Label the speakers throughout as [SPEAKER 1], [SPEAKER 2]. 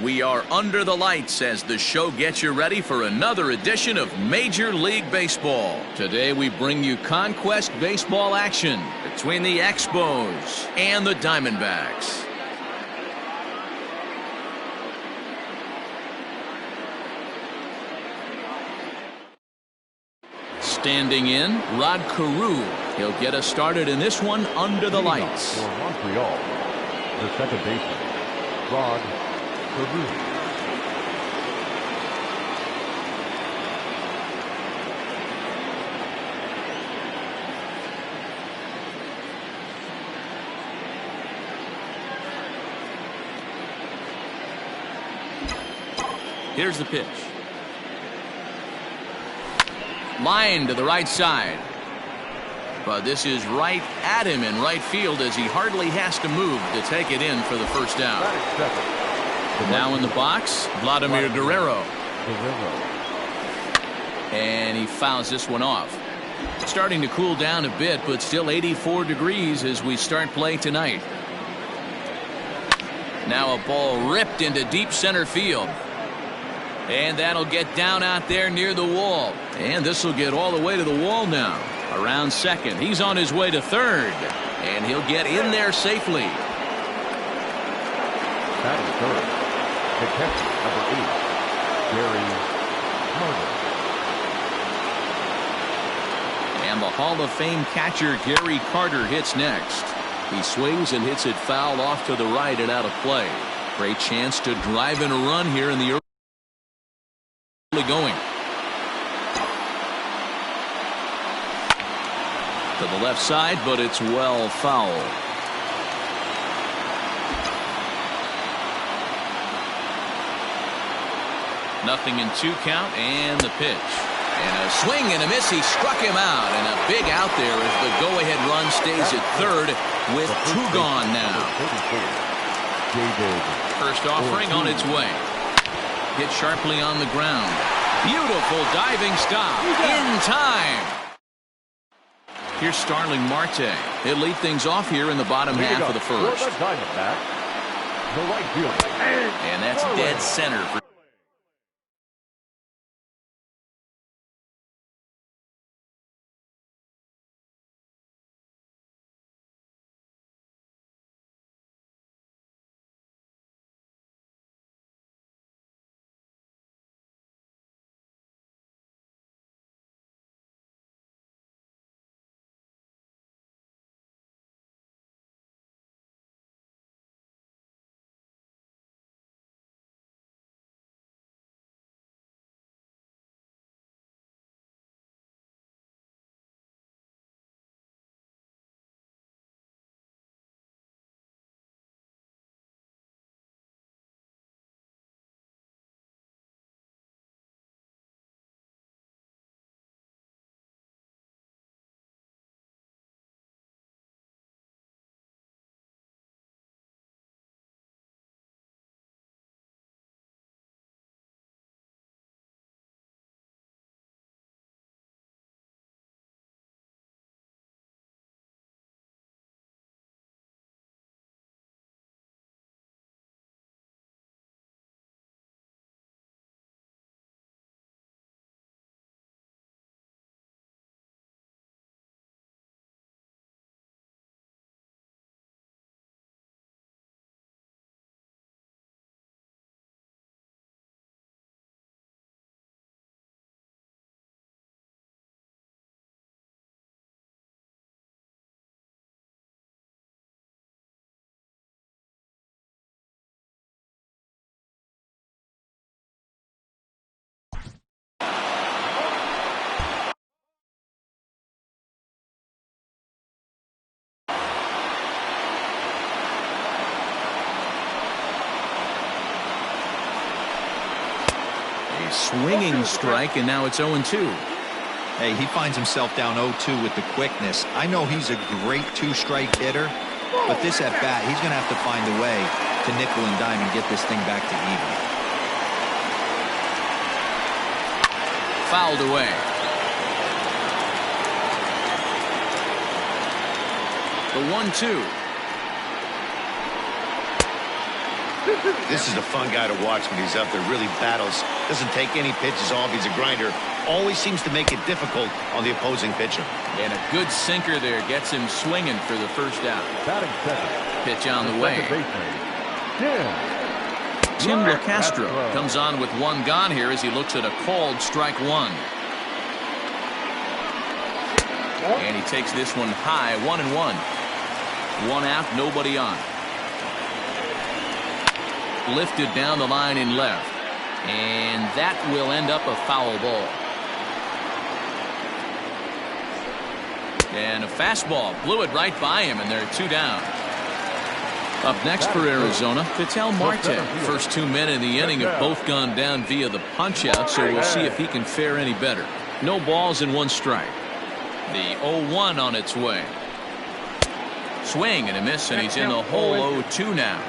[SPEAKER 1] We are under the lights as the show gets you ready for another edition of Major League Baseball. Today we bring you conquest baseball action between the Expos and the Diamondbacks. Standing in, Rod Carew. He'll get us started in this one under the lights.
[SPEAKER 2] For Montreal, the second baseman, Rod Carew.
[SPEAKER 1] Here's the pitch. Line to the right side. But this is right at him in right field as he hardly has to move to take it in for the first out. Now in the box, Vladimir Guerrero. And he fouls this one off. Starting to cool down a bit, but still 84 degrees as we start play tonight. Now a ball ripped into deep center field. And that'll get down out there near the wall. And this will get all the way to the wall now. Around second. He's on his way to third. And he'll get in there safely.
[SPEAKER 2] That is third. The catcher, number 8, Gary Carter.
[SPEAKER 1] And the Hall of Fame catcher Gary Carter hits next. He swings and hits it foul off to the right and out of play. Great chance to drive in a run here in the early going. To the left side, but it's well foul. Nothing in 2 count, and the pitch. And a swing and a miss. He struck him out, and a big out there as the go-ahead run stays at third with 2 gone now. First offering on its way. Hit sharply on the ground. Beautiful diving stop in time. Here's Starling Marte. He'll lead things off here in the bottom half of the first.
[SPEAKER 2] The Diamondbacks, the right fielder.
[SPEAKER 1] And that's dead center for swinging strike, and now it's 0-2.
[SPEAKER 3] Hey, he finds himself down 0-2 with the quickness. I know he's a great 2-strike hitter, but this at bat, he's going to have to find a way to nickel and dime and get this thing back to even.
[SPEAKER 1] Fouled away. The 1-2.
[SPEAKER 4] This is a fun guy to watch when he's up there. Really battles. Doesn't take any pitches off. He's a grinder. Always seems to make it difficult on the opposing pitcher.
[SPEAKER 1] And a good sinker there gets him swinging for the first out.
[SPEAKER 2] Batting second.
[SPEAKER 1] Pitch on the way. Tim LeCastro comes on with one gone here as he looks at a called strike one. And he takes this one high, 1-1. One out, nobody on. Lifted down the line in left. And that will end up a foul ball. And a fastball blew it right by him, and they're two down. Up next for Arizona, Ketel Marte. First 2 men in the inning have both gone down via the punch-out, so we'll see if he can fare any better. No balls and one strike. The 0-1 on its way. Swing and a miss, and he's in the hole 0-2 now.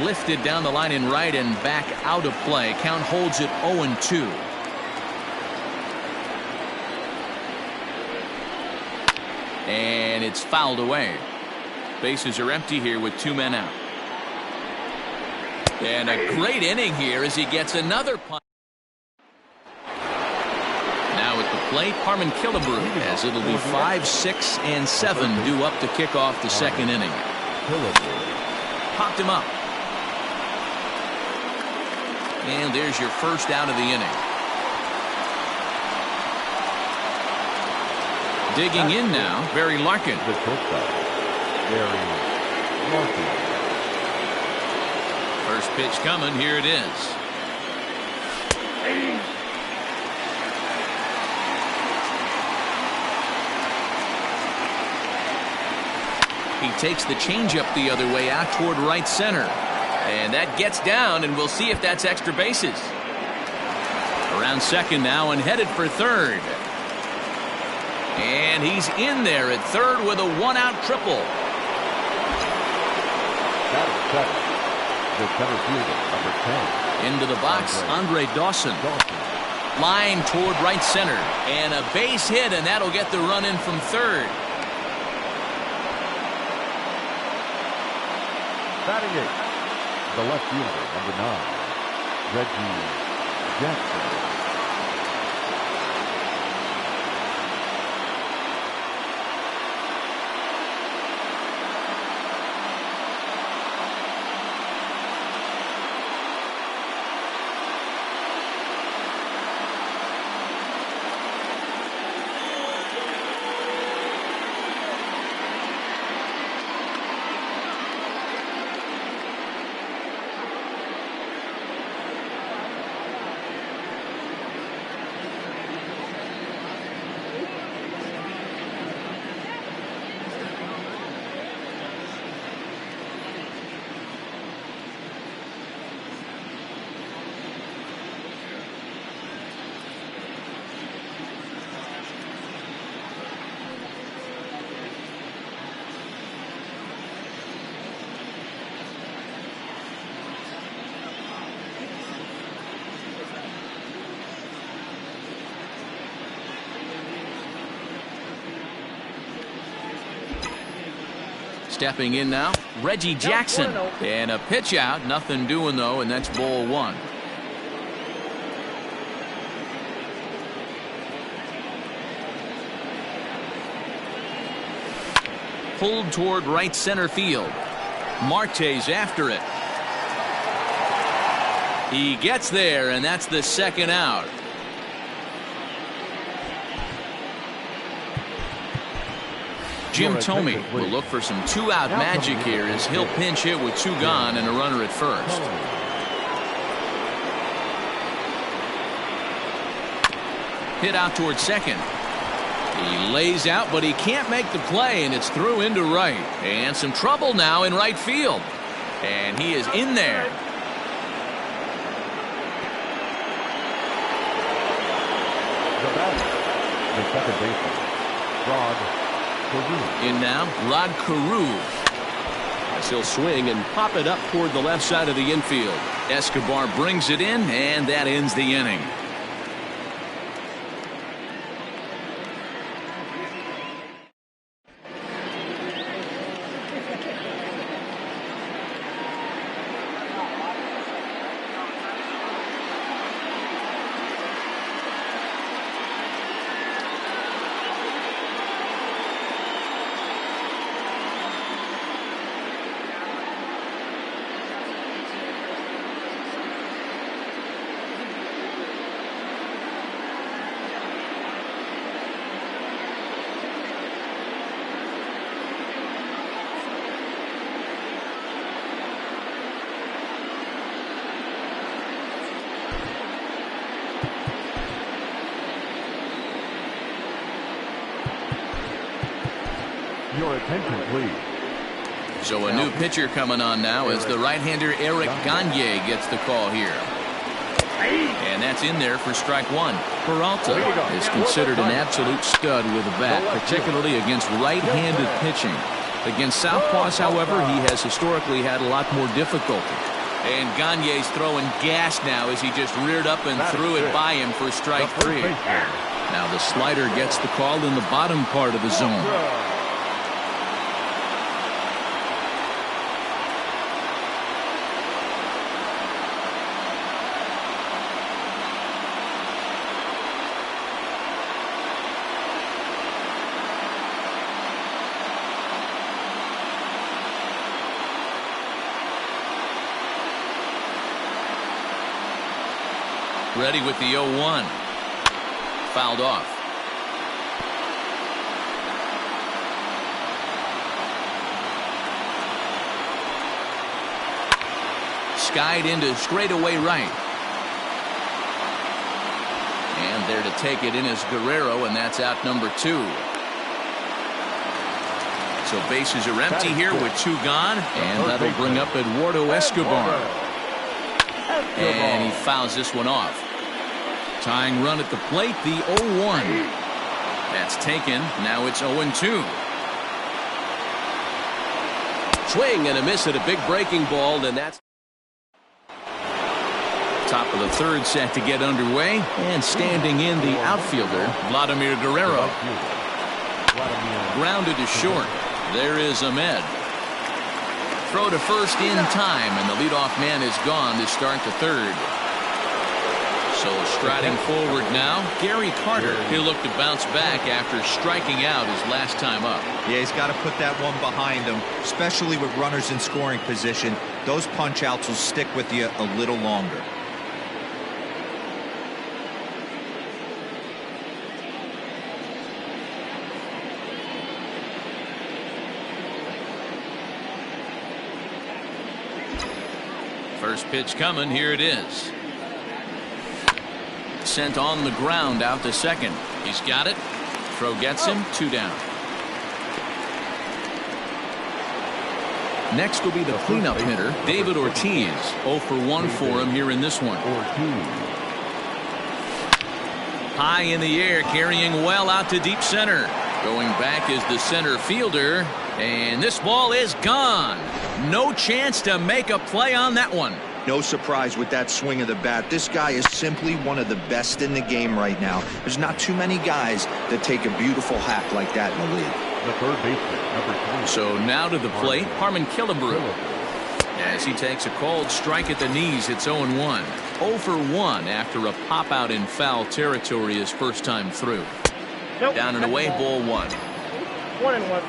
[SPEAKER 1] Lifted down the line in right and back out of play. Count holds it 0-2. And it's fouled away. Bases are empty here with 2 men out. And a great inning here as he gets another punt. Now at the plate, Harmon Killebrew, as it'll be 5, 6, and 7 due up to kick off the second inning. Popped him up. And there's your first out of the inning. Digging in now, Barry Larkin. First pitch coming. Here it is. He takes the changeup the other way out toward right center. And that gets down, and we'll see if that's extra bases. Around second now and headed for third. And he's in there at third with a one-out triple.
[SPEAKER 2] The center fielder, number 10.
[SPEAKER 1] Into the box, Andre Dawson. Line toward right center. And a base hit, and that'll get the run in from third.
[SPEAKER 2] Batting eighth, the left fielder, number 9, Reggie Jackson.
[SPEAKER 1] Stepping in now, Reggie Jackson. And a pitch out, nothing doing though, and that's ball one. Pulled toward right center field. Marte's after it. He gets there, and that's the second out. Jim Thome will look for some two-out magic here as he'll pinch hit with 2 gone and a runner at first. Hit out towards second. He lays out, but he can't make the play, and it's through into right. And some trouble now in right field. And he is in there.
[SPEAKER 2] The batter, the second baseman, Rod.
[SPEAKER 1] In now, Rod Carew. As he'll swing and pop it up toward the left side of the infield. Escobar brings it in, and that ends the inning.
[SPEAKER 2] Your attention, please.
[SPEAKER 1] So a new pitcher coming on now as the right-hander Eric Gagne gets the call here. And that's in there for strike one. Peralta is considered an absolute stud with a bat, particularly against right-handed pitching. Against southpaws, however, he has historically had a lot more difficulty. And Gagne's throwing gas now as he just reared up and threw it by him for strike three. Now the slider gets the call in the bottom part of the zone. Ready with the 0-1. Fouled off. Skied into straightaway right. And there to take it in is Guerrero, and that's out number 2. So bases are empty here with 2 gone, and that'll bring up Eduardo Escobar. And he fouls this one off. Tying run at the plate, the 0-1. That's taken. Now it's 0-2. Swing and a miss at a big breaking ball, and that's top of the third set to get underway. And standing in the outfielder, Vladimir Guerrero. Grounded to short. There is Ahmed. Throw to first in time, and the leadoff man is gone to start the third. So striding forward now, Gary Carter. He'll look to bounce back after striking out his last time up.
[SPEAKER 3] Yeah, he's got to put that one behind him, especially with runners in scoring position. Those punch outs will stick with you a little longer.
[SPEAKER 1] First pitch coming. Here it is. Sent on the ground out to second. He's got it. Throw gets him. 2 down. Next will be the cleanup hitter, David Ortiz. 0 for 1 for him here in this one. High in the air, carrying well out to deep center. Going back is the center fielder, and this ball is gone. No chance to make a play on that one.
[SPEAKER 3] No surprise with that swing of the bat. This guy is simply one of the best in the game right now. There's not too many guys that take a beautiful hack like that in the league.
[SPEAKER 2] The third baseman, number 20.
[SPEAKER 1] So now to the plate, Harmon Killebrew. As he takes a cold strike at the knees, it's 0-1. 0 for 1 after a pop out in foul territory his first time through.
[SPEAKER 5] Nope.
[SPEAKER 1] Down and away, ball 1.
[SPEAKER 5] 1-1.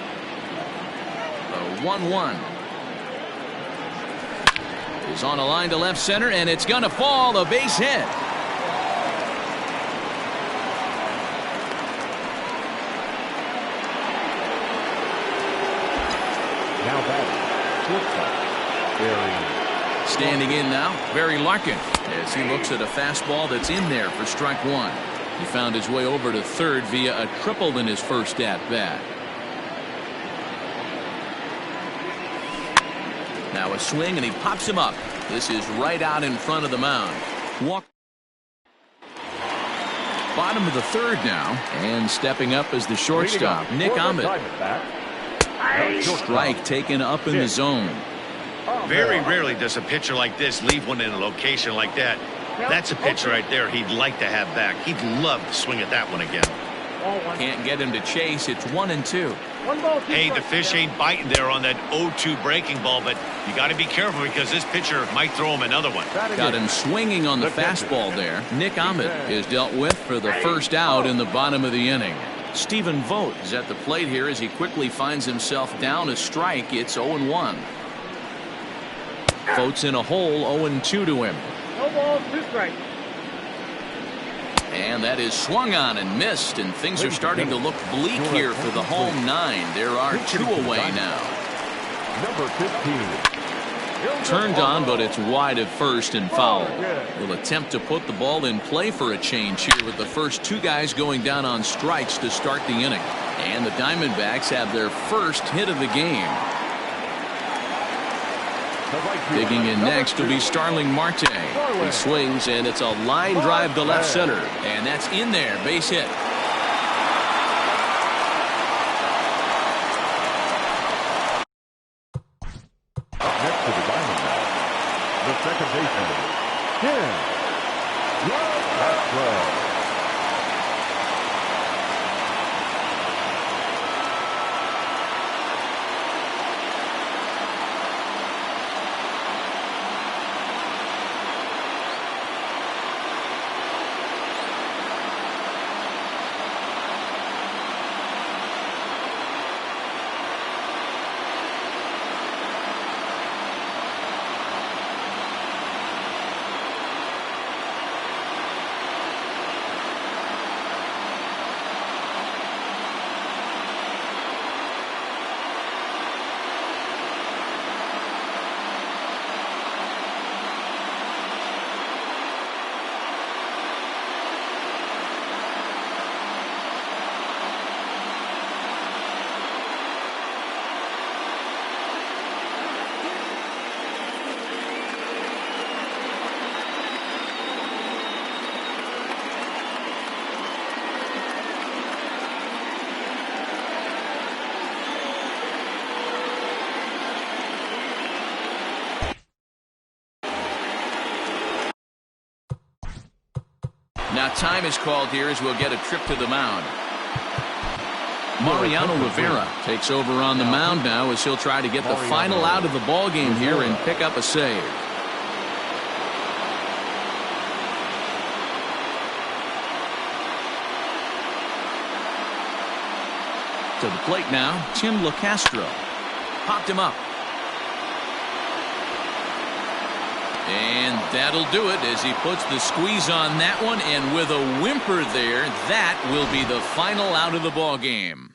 [SPEAKER 1] 1-1. Is on a line to left center, and it's going to fall. A base hit.
[SPEAKER 2] Now batting, shortstop, Barry.
[SPEAKER 1] Standing in now, Barry Larkin, as he looks at a fastball that's in there for strike 1. He found his way over to third via a triple in his first at bat. Now a swing, and he pops him up. This is right out in front of the mound. Walk. Bottom of the third now, and stepping up as the shortstop, Nick Ahmed. Strike taken up in the zone.
[SPEAKER 4] Very rarely does a pitcher like this leave one in a location like that. That's a pitch right there he'd like to have back. He'd love to swing at that one again.
[SPEAKER 1] Can't get him to chase. It's 1-2.
[SPEAKER 4] Hey, the fish ain't biting there on that 0-2 breaking ball, but you got to be careful because this pitcher might throw him another one.
[SPEAKER 1] Got him swinging on the fastball there. Nick Ahmed is dealt with for the first out in the bottom of the inning. Stephen Vogt is at the plate here as he quickly finds himself down a strike. It's 0-1. Vogt's in a hole, 0-2 to him.
[SPEAKER 5] No balls, 2 strikes.
[SPEAKER 1] And that is swung on and missed, and things are starting to look bleak here for the home 9. There are 2 away now.
[SPEAKER 2] Number 15.
[SPEAKER 1] Turned on, but it's wide at first and foul. Will attempt to put the ball in play for a change here with the first 2 guys going down on strikes to start the inning. And the Diamondbacks have their first hit of the game. Digging in next will be Starling Marte. He swings, and it's a line drive to left center. And that's in there. Base hit.
[SPEAKER 2] Up next to the Diamondbacks, the second baseman, Tim Castro.
[SPEAKER 1] Now time is called here as we'll get a trip to the mound. Mariano Rivera takes over on the mound now as he'll try to get the final out of the ball game here and pick up a save. To the plate now, Tim LeCastro. Popped him up. And that'll do it as he puts the squeeze on that one, and with a whimper there, that will be the final out of the ball game.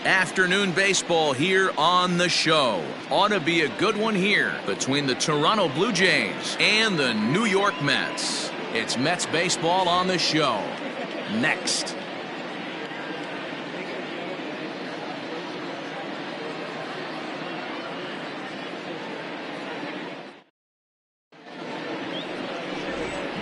[SPEAKER 1] Afternoon baseball here on the show. Ought to be a good one here between the Toronto Blue Jays and the New York Mets. It's Mets baseball on the show. Next.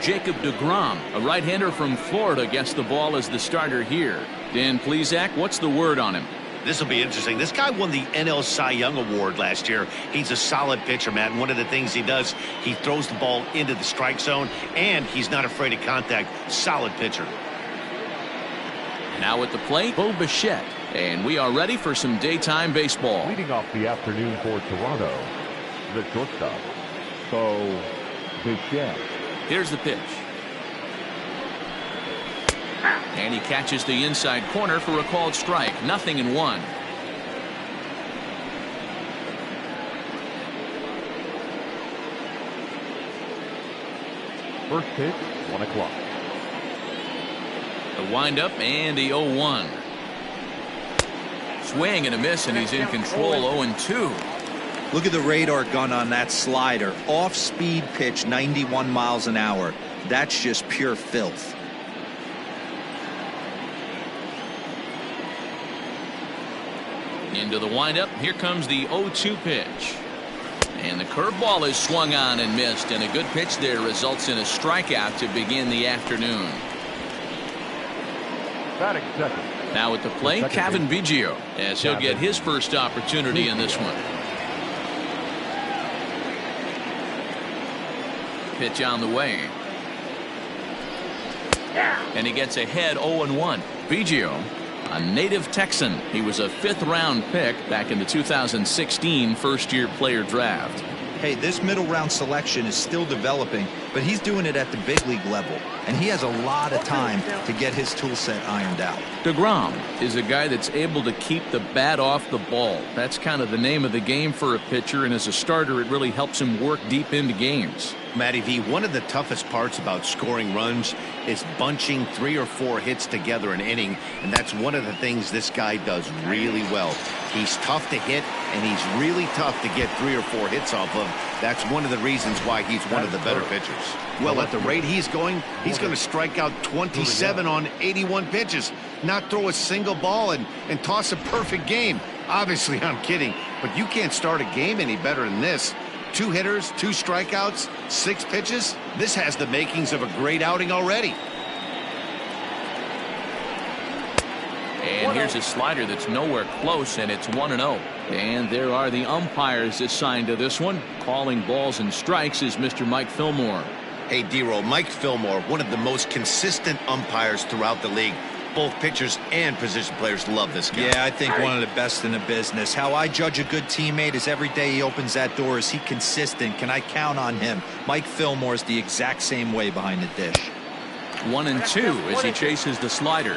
[SPEAKER 1] Jacob deGrom, a right-hander from Florida, gets the ball as the starter here. Dan Plesac, what's the word on him?
[SPEAKER 4] This will be interesting. This guy won the NL Cy Young Award last year. He's a solid pitcher, Matt. And one of the things he does, he throws the ball into the strike zone, and he's not afraid of contact. Solid pitcher.
[SPEAKER 1] Now at the plate, Bo Bichette. And we are ready for some daytime baseball.
[SPEAKER 2] Leading off the afternoon for Toronto, the shortstop, Bo Bichette.
[SPEAKER 1] Here's the pitch. And he catches the inside corner for a called strike. 0-1.
[SPEAKER 2] First pitch, 1 o'clock.
[SPEAKER 1] The windup and the 0-1. Swing and a miss, and he's in control. 0-2.
[SPEAKER 3] Look at the radar gun on that slider. Off-speed pitch, 91 miles an hour. That's just pure filth.
[SPEAKER 1] Into the windup. Here comes the 0-2 pitch. And the curveball is swung on and missed. And a good pitch there results in a strikeout to begin the afternoon.
[SPEAKER 2] Batting second.
[SPEAKER 1] Now at the plate, Kevin Biggio, as he'll get his first opportunity in this one. Pitch on the way. And he gets ahead 0-1. Biggio, a native Texan. He was a 5th-round pick back in the 2016 first-year player draft.
[SPEAKER 3] Hey, this middle-round selection is still developing, but he's doing it at the big league level, and he has a lot of time to get his tool set ironed out.
[SPEAKER 1] deGrom is a guy that's able to keep the bat off the ball. That's kind of the name of the game for a pitcher, and as a starter, it really helps him work deep into games.
[SPEAKER 4] Matty V, one of the toughest parts about scoring runs is bunching 3 or 4 hits together an inning, and that's one of the things this guy does really well. He's tough to hit, and he's really tough to get 3 or 4 hits off of. That's one of the reasons why he's one of the better pitchers. Well, at the rate he's going to strike out 27 on 81 pitches, not throw a single ball, and toss a perfect game. Obviously, I'm kidding, but you can't start a game any better than this. 2 hitters, 2 strikeouts, 6 pitches. This has the makings of a great outing already.
[SPEAKER 1] And here's a slider that's nowhere close, and it's 1-0. And there are the umpires assigned to this one. Calling balls and strikes is Mr. Mike Fillmore.
[SPEAKER 4] Hey, D-Roll, Mike Fillmore, one of the most consistent umpires throughout the league. Both pitchers and position players love this guy.
[SPEAKER 3] Yeah, I think one of the best in the business. How I judge a good teammate is every day he opens that door. Is he consistent? Can I count on him? Mike Fillmore is the exact same way behind the dish.
[SPEAKER 1] 1-2 as he chases the slider.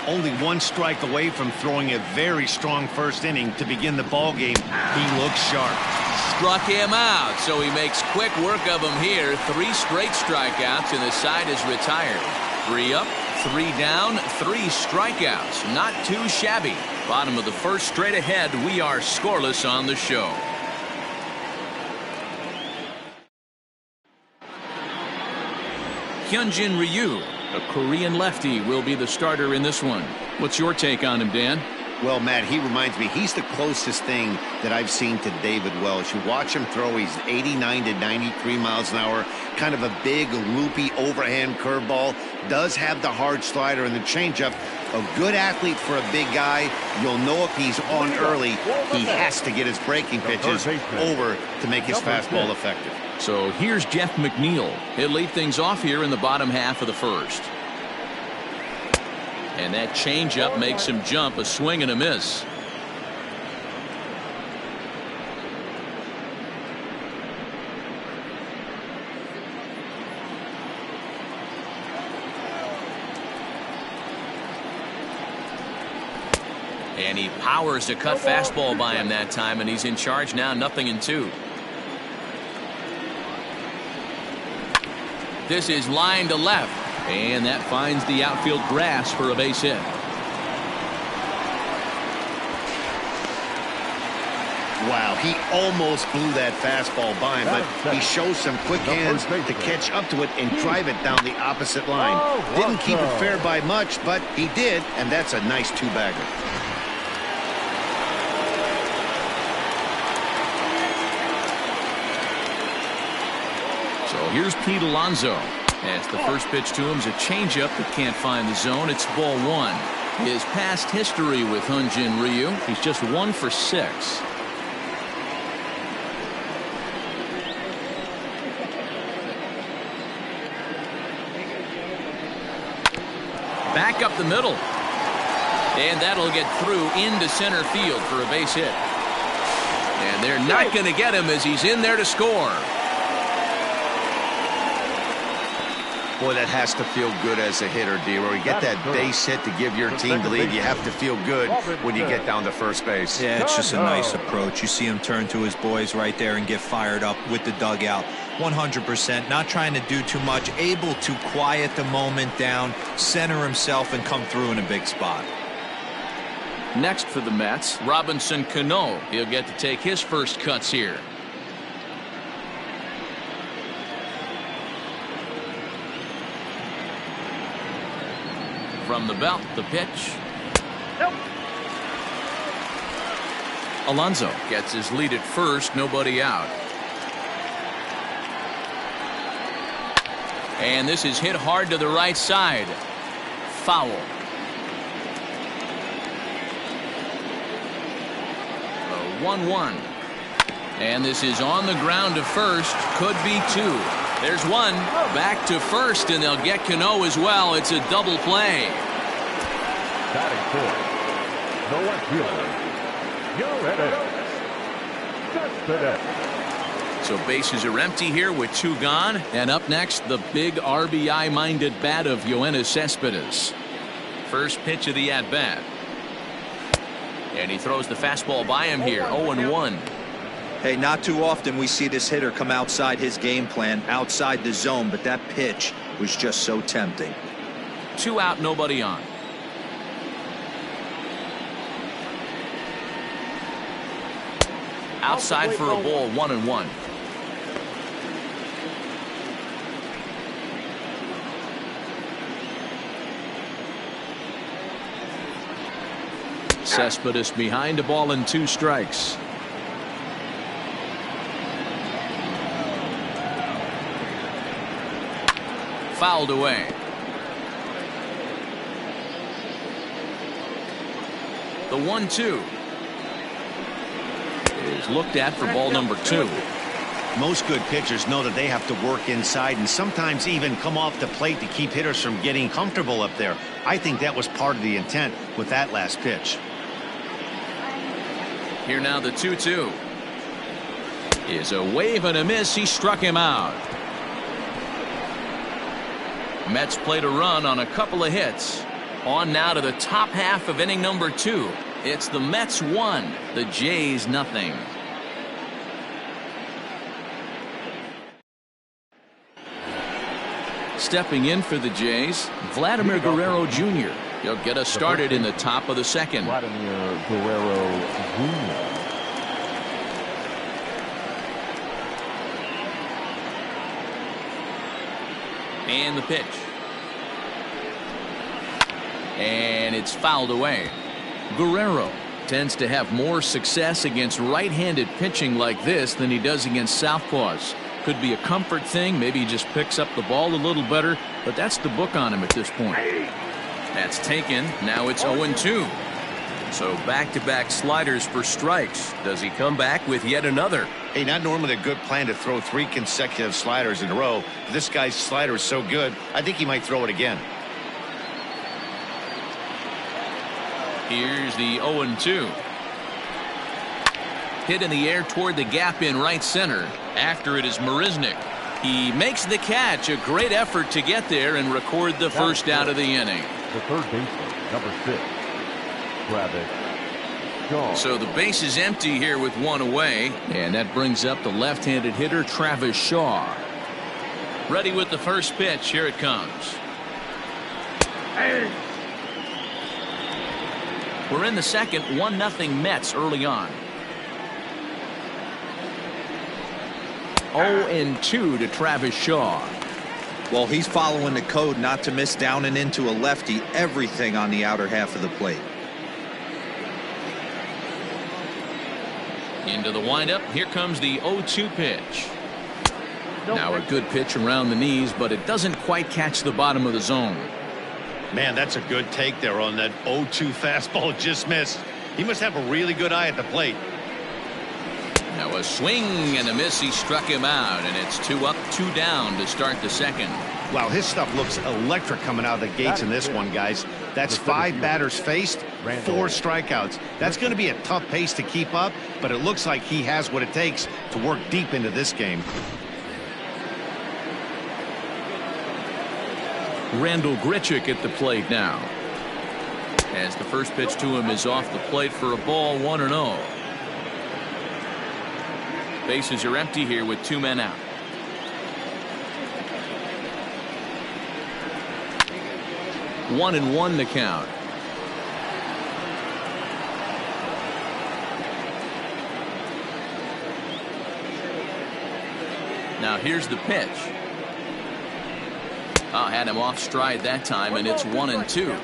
[SPEAKER 4] Only 1 strike away from throwing a very strong first inning to begin the ball game. He looks sharp.
[SPEAKER 1] Struck him out, so he makes quick work of him here. 3 straight strikeouts, and the side is retired. 3 up, 3 down, 3 strikeouts. Not too shabby. Bottom of the first, straight ahead. We are scoreless on the show. Hyunjin Ryu, a Korean lefty, will be the starter in this one. What's your take on him, Dan?
[SPEAKER 4] Well, Matt, he reminds me, he's the closest thing that I've seen to David Welsh. You watch him throw, he's 89 to 93 miles an hour, kind of a big, loopy, overhand curveball, does have the hard slider and the changeup. A good athlete for a big guy. You'll know if he's on early, he has to get his breaking pitches over to make his fastball effective.
[SPEAKER 1] So here's Jeff McNeil. He'll lead things off here in the bottom half of the first. And that changeup makes him jump. A swing and a miss. And he powers a cut fastball by him that time, and he's in charge now. 0-2. This is line to left. And that finds the outfield grass for a base hit.
[SPEAKER 4] Wow, he almost blew that fastball by him, but he shows some quick hands to catch up to it and drive it down the opposite line. Didn't keep it fair by much, but he did, and that's a nice two-bagger.
[SPEAKER 1] So here's Pete Alonso. As the first pitch to him is a changeup that can't find the zone. It's ball one. His past history with Hyun-Jin Ryu, he's just 1 for 6. Back up the middle. And that'll get through into center field for a base hit. And they're not going to get him as he's in there to score.
[SPEAKER 4] Boy, that has to feel good as a hitter, D-Roy. You get that base hit to give your team the lead. You have to feel good when you get down to first base.
[SPEAKER 3] Yeah, it's just a nice approach. You see him turn to his boys right there and get fired up with the dugout. 100%, not trying to do too much, able to quiet the moment down, center himself, and come through in a big spot.
[SPEAKER 1] Next for the Mets, Robinson Cano. He'll get to take his first cuts here. From the belt, the pitch.
[SPEAKER 5] Nope.
[SPEAKER 1] Alonso gets his lead at first, nobody out. And this is hit hard to the right side. Foul. The 1-1. And this is on the ground to first. Could be 2. There's one. Back to first, and they'll get Cano as well. It's a double play.
[SPEAKER 2] Batting fourth, no one fielder.
[SPEAKER 1] So bases are empty here with 2 gone. And up next, the big RBI-minded bat of Yoenis Cespedes. First pitch of the at-bat. And he throws the fastball by him here. 0-1.
[SPEAKER 3] Hey, not too often we see this hitter come outside his game plan, outside the zone, but that pitch was just so tempting.
[SPEAKER 1] 2 out, nobody on. Outside for a ball, 1-1. Cespedes behind a ball and 2 strikes. Fouled away. The 1-2 is looked at for ball number 2.
[SPEAKER 4] Most good pitchers know that they have to work inside and sometimes even come off the plate to keep hitters from getting comfortable up there. I think that was part of the intent with that last pitch.
[SPEAKER 1] Here now the 2-2 is a wave and a miss. He struck him out. Mets played a run on a couple of hits. On now to the top half of inning number 2. It's the Mets 1, the Jays nothing. Stepping in for the Jays, Vladimir Guerrero Jr. He'll get us started in the top of the second.
[SPEAKER 2] Vladimir Guerrero Jr.
[SPEAKER 1] And the pitch. And it's fouled away. Guerrero tends to have more success against right-handed pitching like this than he does against southpaws. Could be a comfort thing. Maybe he just picks up the ball a little better, but that's the book on him at this point. That's taken. Now it's 0-2. So back-to-back sliders for strikes. Does he come back with yet another?
[SPEAKER 4] Hey, not normally a good plan to throw 3 consecutive sliders in a row. This guy's slider is so good, I think he might throw it again.
[SPEAKER 1] Here's the 0-2. Hit in the air toward the gap in right center. After it is Marisnik. He makes the catch. A great effort to get there and record the first out of the inning.
[SPEAKER 2] The third baseman, number 6, Travis Shaw.
[SPEAKER 1] So the base is empty here with 1 away. And that brings up the left-handed hitter, Travis Shaw. Ready with the first pitch. Here it comes. We're in the second. 1-0 Mets early on. 0-2 to Travis Shaw.
[SPEAKER 3] Well, he's following the code not to miss down and into a lefty. Everything on the outer half of the plate.
[SPEAKER 1] Into the windup. Here comes the 0-2 pitch. Now a good pitch around the knees, but it doesn't quite catch the bottom of the zone.
[SPEAKER 4] Man, that's a good take there on that 0-2 fastball. Just missed. He must have a really good eye at the plate.
[SPEAKER 1] Now a swing and a miss. He struck him out, and it's 2 up, 2 down to start the second.
[SPEAKER 4] Wow, his stuff looks electric coming out of the gates in this one, guys. That's 5 batters faced, 4 strikeouts. That's going to be a tough pace to keep up, but it looks like he has what it takes to work deep into this game.
[SPEAKER 1] Randall Grichuk at the plate now. As the first pitch to him is off the plate for a ball, 1-0. Bases are empty here with 2 men out. One and one to count. Now here's the pitch. Had him off stride that time, and it's 1-2.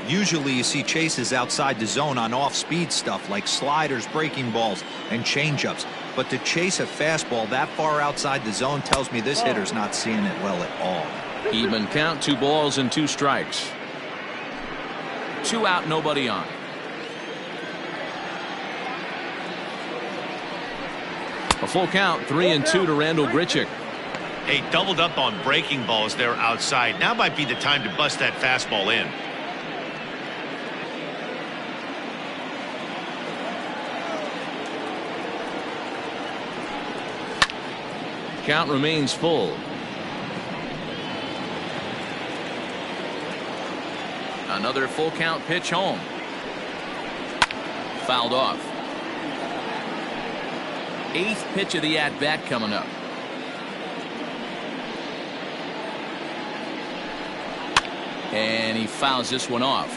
[SPEAKER 3] Usually you see chases outside the zone on off-speed stuff like sliders, breaking balls, and changeups. But to chase a fastball that far outside the zone tells me this hitter's not seeing it well at all.
[SPEAKER 1] Even count, 2 balls and 2 strikes. 2 out, nobody on. A full count, 3-2 to Randall Grichuk.
[SPEAKER 4] Hey, doubled up on breaking balls there outside. Now might be the time to bust that fastball in.
[SPEAKER 1] Count remains full. Another full count pitch home. Fouled off. 8th pitch of the at-bat coming up. And he fouls this one off.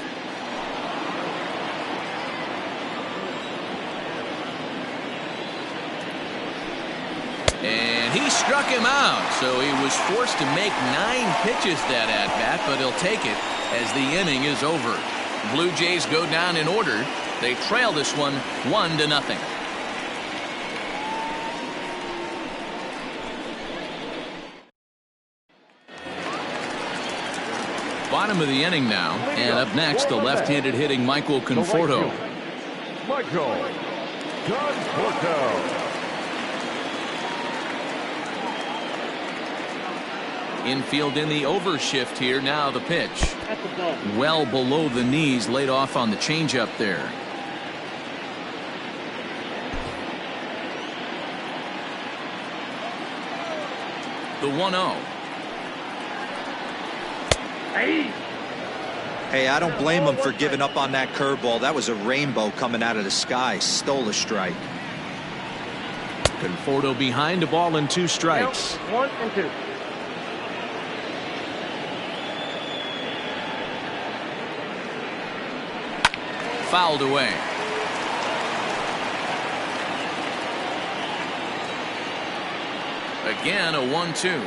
[SPEAKER 1] And he struck him out. So he was forced to make 9 pitches that at-bat, but he'll take it as the inning is over. Blue Jays go down in order. They trail this one 1-0. Bottom of the inning now, and up next the left-handed hitting Michael Conforto.
[SPEAKER 2] Michael Conforto.
[SPEAKER 1] Infield in the overshift here. Now the pitch. Well below the knees, laid off on the changeup there. The 1-0.
[SPEAKER 3] Hey, I don't blame him for giving up on that curveball. That was a rainbow coming out of the sky. Stole a strike.
[SPEAKER 1] Conforto behind, a ball and 2 strikes.
[SPEAKER 5] 1-2.
[SPEAKER 1] Fouled away. Again, a 1-2.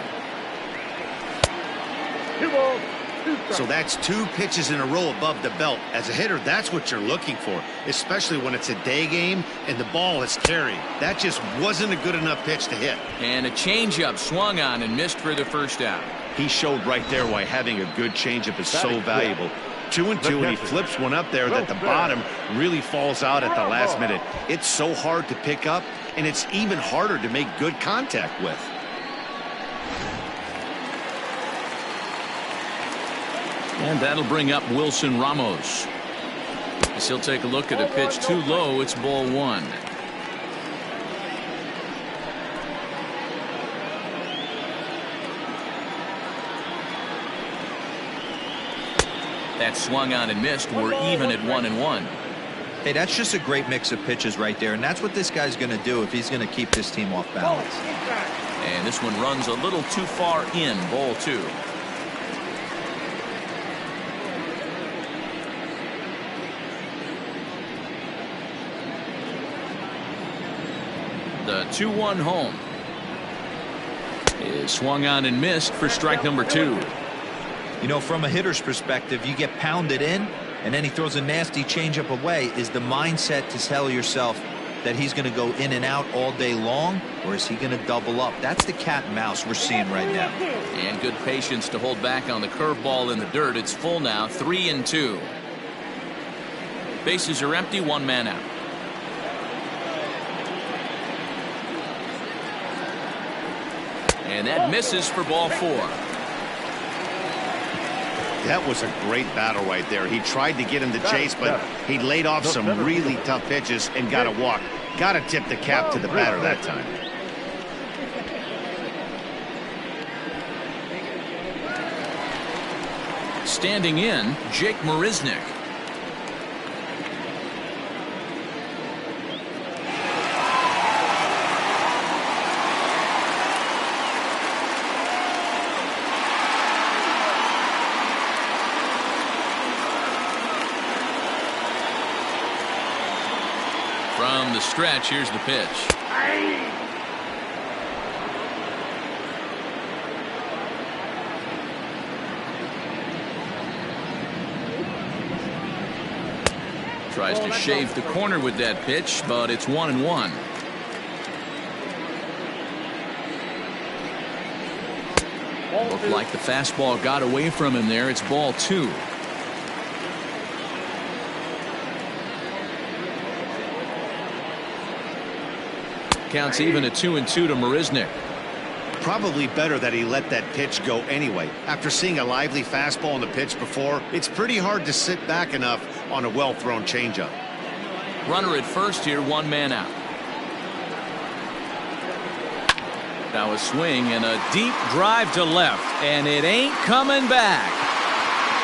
[SPEAKER 5] 2 balls, 2 strikes.
[SPEAKER 4] So that's 2 pitches in a row above the belt. As a hitter, that's what you're looking for, especially when it's a day game and the ball is carried. That just wasn't a good enough pitch to hit.
[SPEAKER 1] And a changeup swung on and missed for the first out.
[SPEAKER 4] He showed right there why having a good changeup is so valuable. 2-2, and he flips one up there that the bottom really falls out at the last minute. It's so hard to pick up, and it's even harder to make good contact with.
[SPEAKER 1] And that'll bring up Wilson Ramos. As he'll take a look at a pitch too low. It's ball 1. That swung on and missed. We're even at 1-1.
[SPEAKER 3] Hey, that's just a great mix of pitches right there, and that's what this guy's going to do if he's going to keep this team off balance.
[SPEAKER 1] And this one runs a little too far in. Ball 2. The 2-1 home. is swung on and missed for strike number 2.
[SPEAKER 3] You know, from a hitter's perspective, you get pounded in, and then he throws a nasty changeup away. Is the mindset to tell yourself that he's going to go in and out all day long, or is he going to double up? That's the cat and mouse we're seeing right now.
[SPEAKER 1] And good patience to hold back on the curveball in the dirt. It's full now, 3-2. Bases are empty, 1 man out. And that misses for ball 4.
[SPEAKER 4] That was a great battle right there. He tried to get him to chase, but he laid off some really tough pitches and got a walk. Got to tip the cap to the batter that time.
[SPEAKER 1] Standing in, Jake Marisnick. From the stretch, here's the pitch. Tries to shave the corner with that pitch, but it's 1-1. Looked like the fastball got away from him there. It's ball 2. Counts even at 2-2 to Marisnick.
[SPEAKER 4] Probably better that he let that pitch go anyway. After seeing a lively fastball on the pitch before, it's pretty hard to sit back enough on a well-thrown changeup.
[SPEAKER 1] Runner at first here, 1 man out. Now a swing and a deep drive to left, and it ain't coming back.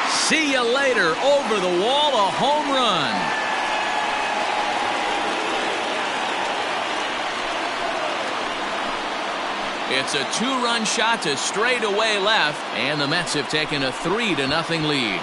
[SPEAKER 1] See you later. Over the wall, a home run. It's a 2-run shot to straightaway left, and the Mets have taken a 3-0 lead.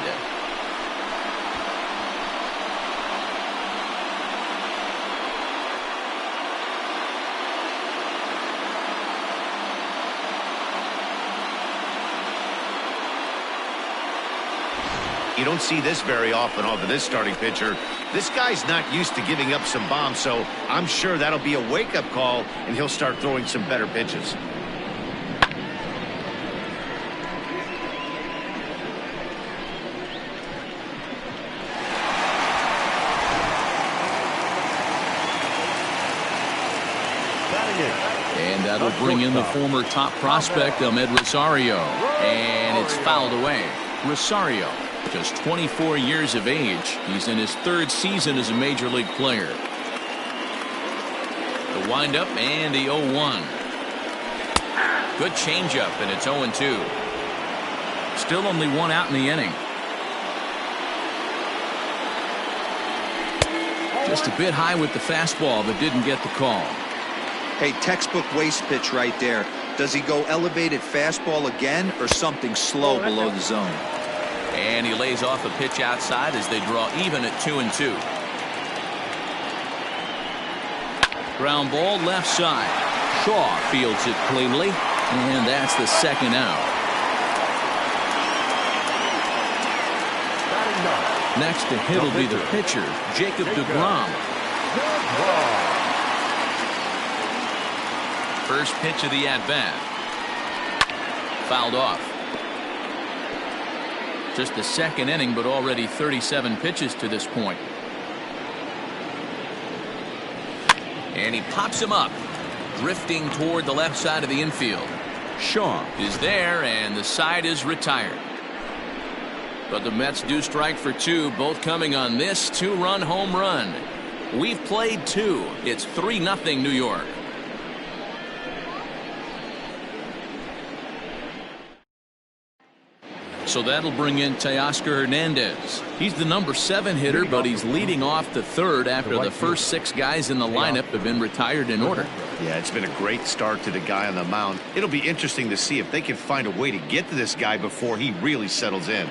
[SPEAKER 4] You don't see this very often off of this starting pitcher. This guy's not used to giving up some bombs, so I'm sure that'll be a wake-up call, and he'll start throwing some better pitches.
[SPEAKER 1] And that'll bring in the former top prospect, Ahmed Rosario. And it's fouled away. Rosario, just 24 years of age. He's in his 3rd season as a major league player. The windup and the 0-1. Good changeup, and it's 0-2. Still only 1 out in the inning. Just a bit high with the fastball, but didn't get the call.
[SPEAKER 3] Hey, textbook waste pitch right there. Does he go elevated fastball again or something slow below the zone?
[SPEAKER 1] And he lays off a pitch outside as they draw even at 2-2. Ground ball left side. Shaw fields it cleanly, and that's the 2nd out. Next to hit will be the pitcher, Jacob deGrom. First pitch of the at-bat. Fouled off. Just the 2nd inning, but already 37 pitches to this point. And he pops him up, drifting toward the left side of the infield. Shaw is there, and the side is retired. But the Mets do strike for 2, both coming on this 2-run home run. We've played 2. It's 3-0 New York. So that'll bring in Teoscar Hernandez. He's the number 7 hitter, but he's leading off the 3rd after the first 6 guys in the lineup have been retired in order.
[SPEAKER 4] Yeah, it's been a great start to the guy on the mound. It'll be interesting to see if they can find a way to get to this guy before he really settles in.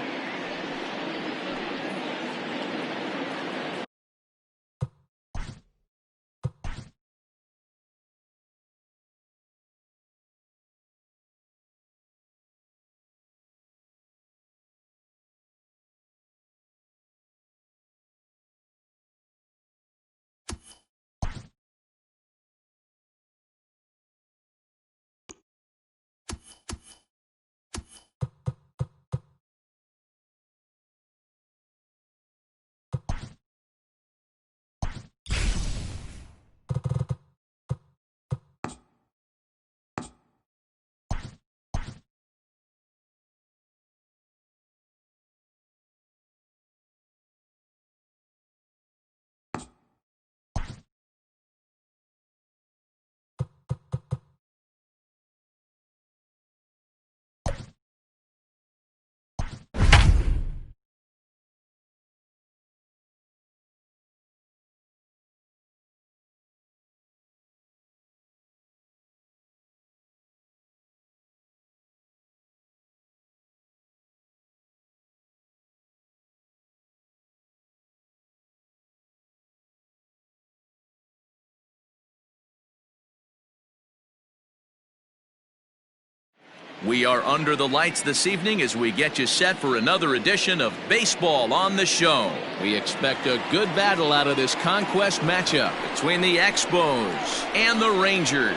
[SPEAKER 1] We are under the lights this evening as we get you set for another edition of Baseball on the Show. We expect a good battle out of this conquest matchup between the Expos and the Rangers.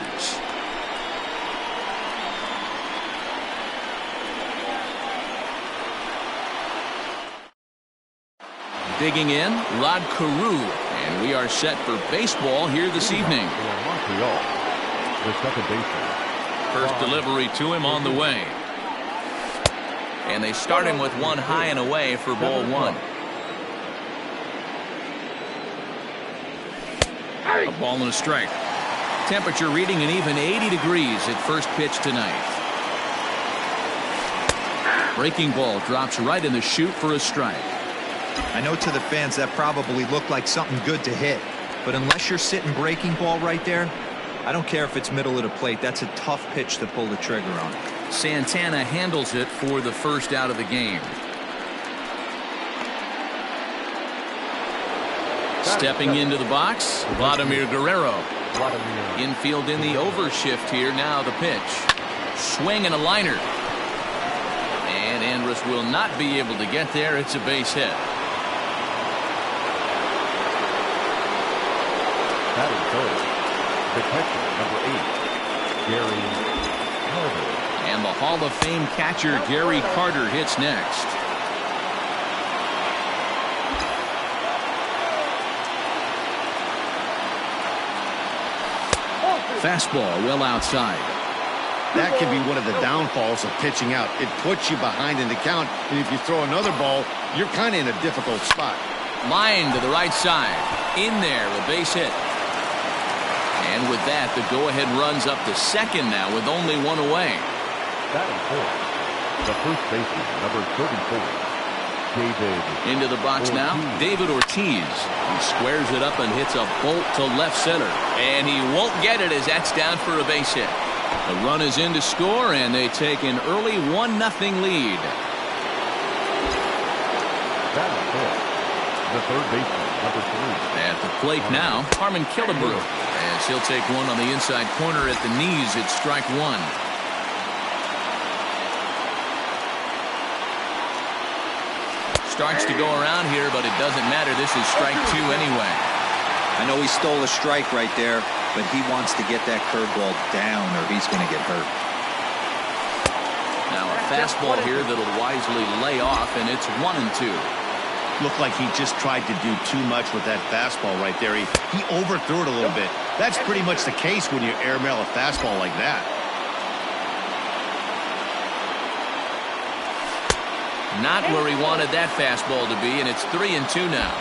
[SPEAKER 1] Digging in, Rod Carew, and we are set for baseball here this evening.
[SPEAKER 2] Montreal, the second baseman.
[SPEAKER 1] First delivery to him on the way. And they start him with one high and away for ball one. A ball and a strike. Temperature reading an even 80 degrees at first pitch tonight. Breaking ball drops right in the chute for a strike.
[SPEAKER 3] I know to the fans that probably looked like something good to hit, but unless you're sitting breaking ball right there, I don't care if it's middle of the plate. That's a tough pitch to pull the trigger on.
[SPEAKER 1] Santana handles it for the first out of the game. Stepping into the box, Vladimir Guerrero. Infield in the overshift here. Now the pitch. Swing and a liner. And Andrus will not be able to get there. It's a base hit.
[SPEAKER 2] Batting third, the catcher, number 8, Gary Carter.
[SPEAKER 1] And the Hall of Fame catcher Gary Carter hits next. Fastball well outside.
[SPEAKER 4] That can be one of the downfalls of pitching out. It puts you behind in the count, and if you throw another ball, you're kind of in a difficult spot.
[SPEAKER 1] Line to the right side. In there, a base hit. And with that, the go-ahead runs up to second now with only one away.
[SPEAKER 2] Batting fourth, the first baseman, number 34, David.
[SPEAKER 1] Into the box now, David Ortiz. He squares it up and hits a bolt to left center. And he won't get it as that's down for a base hit. The run is in to score, and they take an early 1-0 lead.
[SPEAKER 2] Batting fifth, the third baseman, number 3.
[SPEAKER 1] At the plate now, Harmon Killebrew. As he'll take one on the inside corner at the knees. It's strike one. Starts to go around here, but it doesn't matter. This is strike two anyway.
[SPEAKER 3] I know he stole a strike right there, but he wants to get that curveball down or he's going to get hurt.
[SPEAKER 1] Now a fastball here that'll wisely lay off, and it's 1-2.
[SPEAKER 4] Looked like he just tried to do too much with that fastball right there. He overthrew it a little bit. That's pretty much the case when you airmail a fastball like that.
[SPEAKER 1] Not where he wanted that fastball to be, and it's 3-2 now.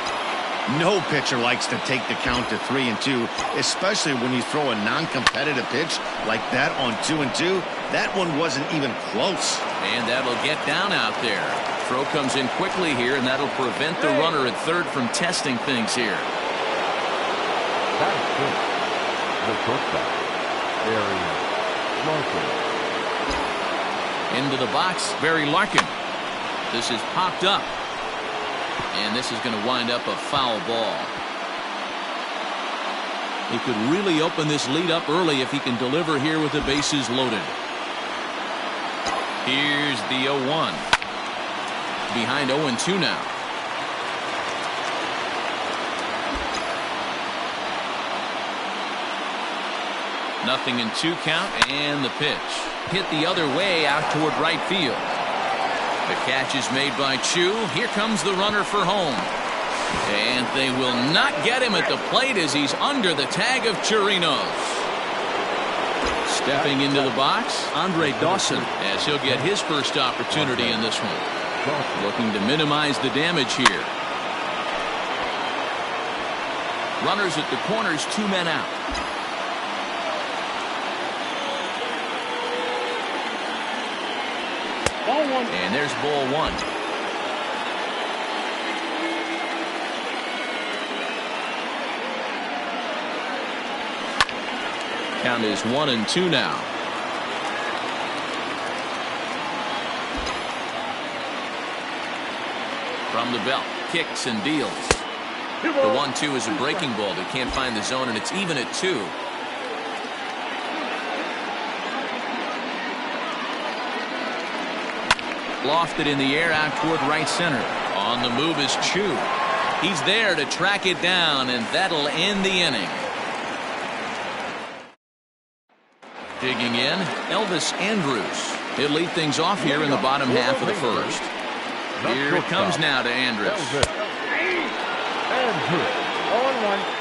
[SPEAKER 4] No pitcher likes to take the count to 3-2, especially when you throw a non-competitive pitch like that on 2-2. That one wasn't even close.
[SPEAKER 1] And that'll get down out there. Throw comes in quickly here, and that'll prevent the runner at third from testing things here.
[SPEAKER 2] Batting fifth, the shortstop, Barry Larkin.
[SPEAKER 1] Into the box, Barry Larkin. This is popped up. And this is going to wind up a foul ball. He could really open this lead up early if he can deliver here with the bases loaded. Here's the 0-1. Behind 0-2 now. Nothing in 2 count, and the pitch. Hit the other way out toward right field. The catch is made by Chu. Here comes the runner for home. And they will not get him at the plate as he's under the tag of Chirinos. Stepping into the box, Andre Dawson, as he'll get his first opportunity in this one. Looking to minimize the damage here. Runners at the corners, 2 men out.
[SPEAKER 5] Ball one.
[SPEAKER 1] And there's ball one. Count is 1-2 now. From the belt, kicks and deals. The 1-2 is a breaking ball that can't find the zone, and it's even at 2. Lofted in the air out toward right center. On the move is Chu. He's there to track it down, and that'll end the inning. Digging in, Elvis Andrus. He'll lead things off here in the bottom half of the first. Here it comes now to Andrus.
[SPEAKER 5] Andrus, 0-1.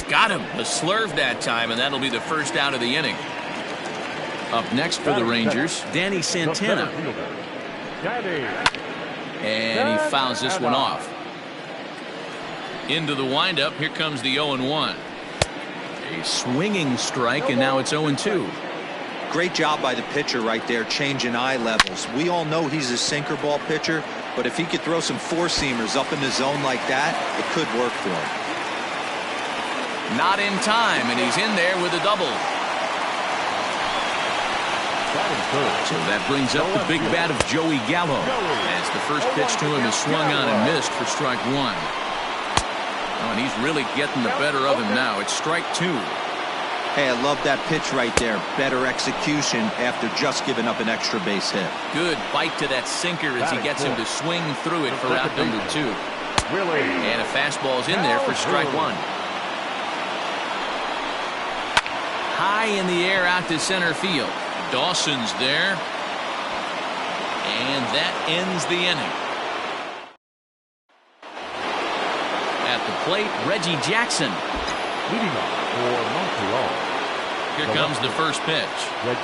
[SPEAKER 1] Got him. A slurve that time, and that'll be the first out of the inning. Up next for the Rangers, Danny Santana. And he fouls this one off. Into the windup. Here comes the 0-1. A swinging strike, and now it's 0-2.
[SPEAKER 3] Great job by the pitcher right there, changing eye levels. We all know he's a sinker ball pitcher, but if he could throw some four-seamers up in the zone like that, it could work for him.
[SPEAKER 1] Not in time, and he's in there with a double. So that brings up the big bat of Joey Gallo, as the first pitch to him is swung on and missed for strike one. Oh, and he's really getting the better of him now. It's strike two.
[SPEAKER 3] Hey, I love that pitch right there. Better execution after just giving up an extra base hit. Good
[SPEAKER 1] bite to that sinker as he gets him to swing through it for out number two. And a fastball's in there for strike one. High in the air out to center field. Dawson's there. And that ends the inning. At the plate, Reggie Jackson.
[SPEAKER 2] Leading off for Montreal.
[SPEAKER 1] Here comes the first pitch.
[SPEAKER 2] Reggie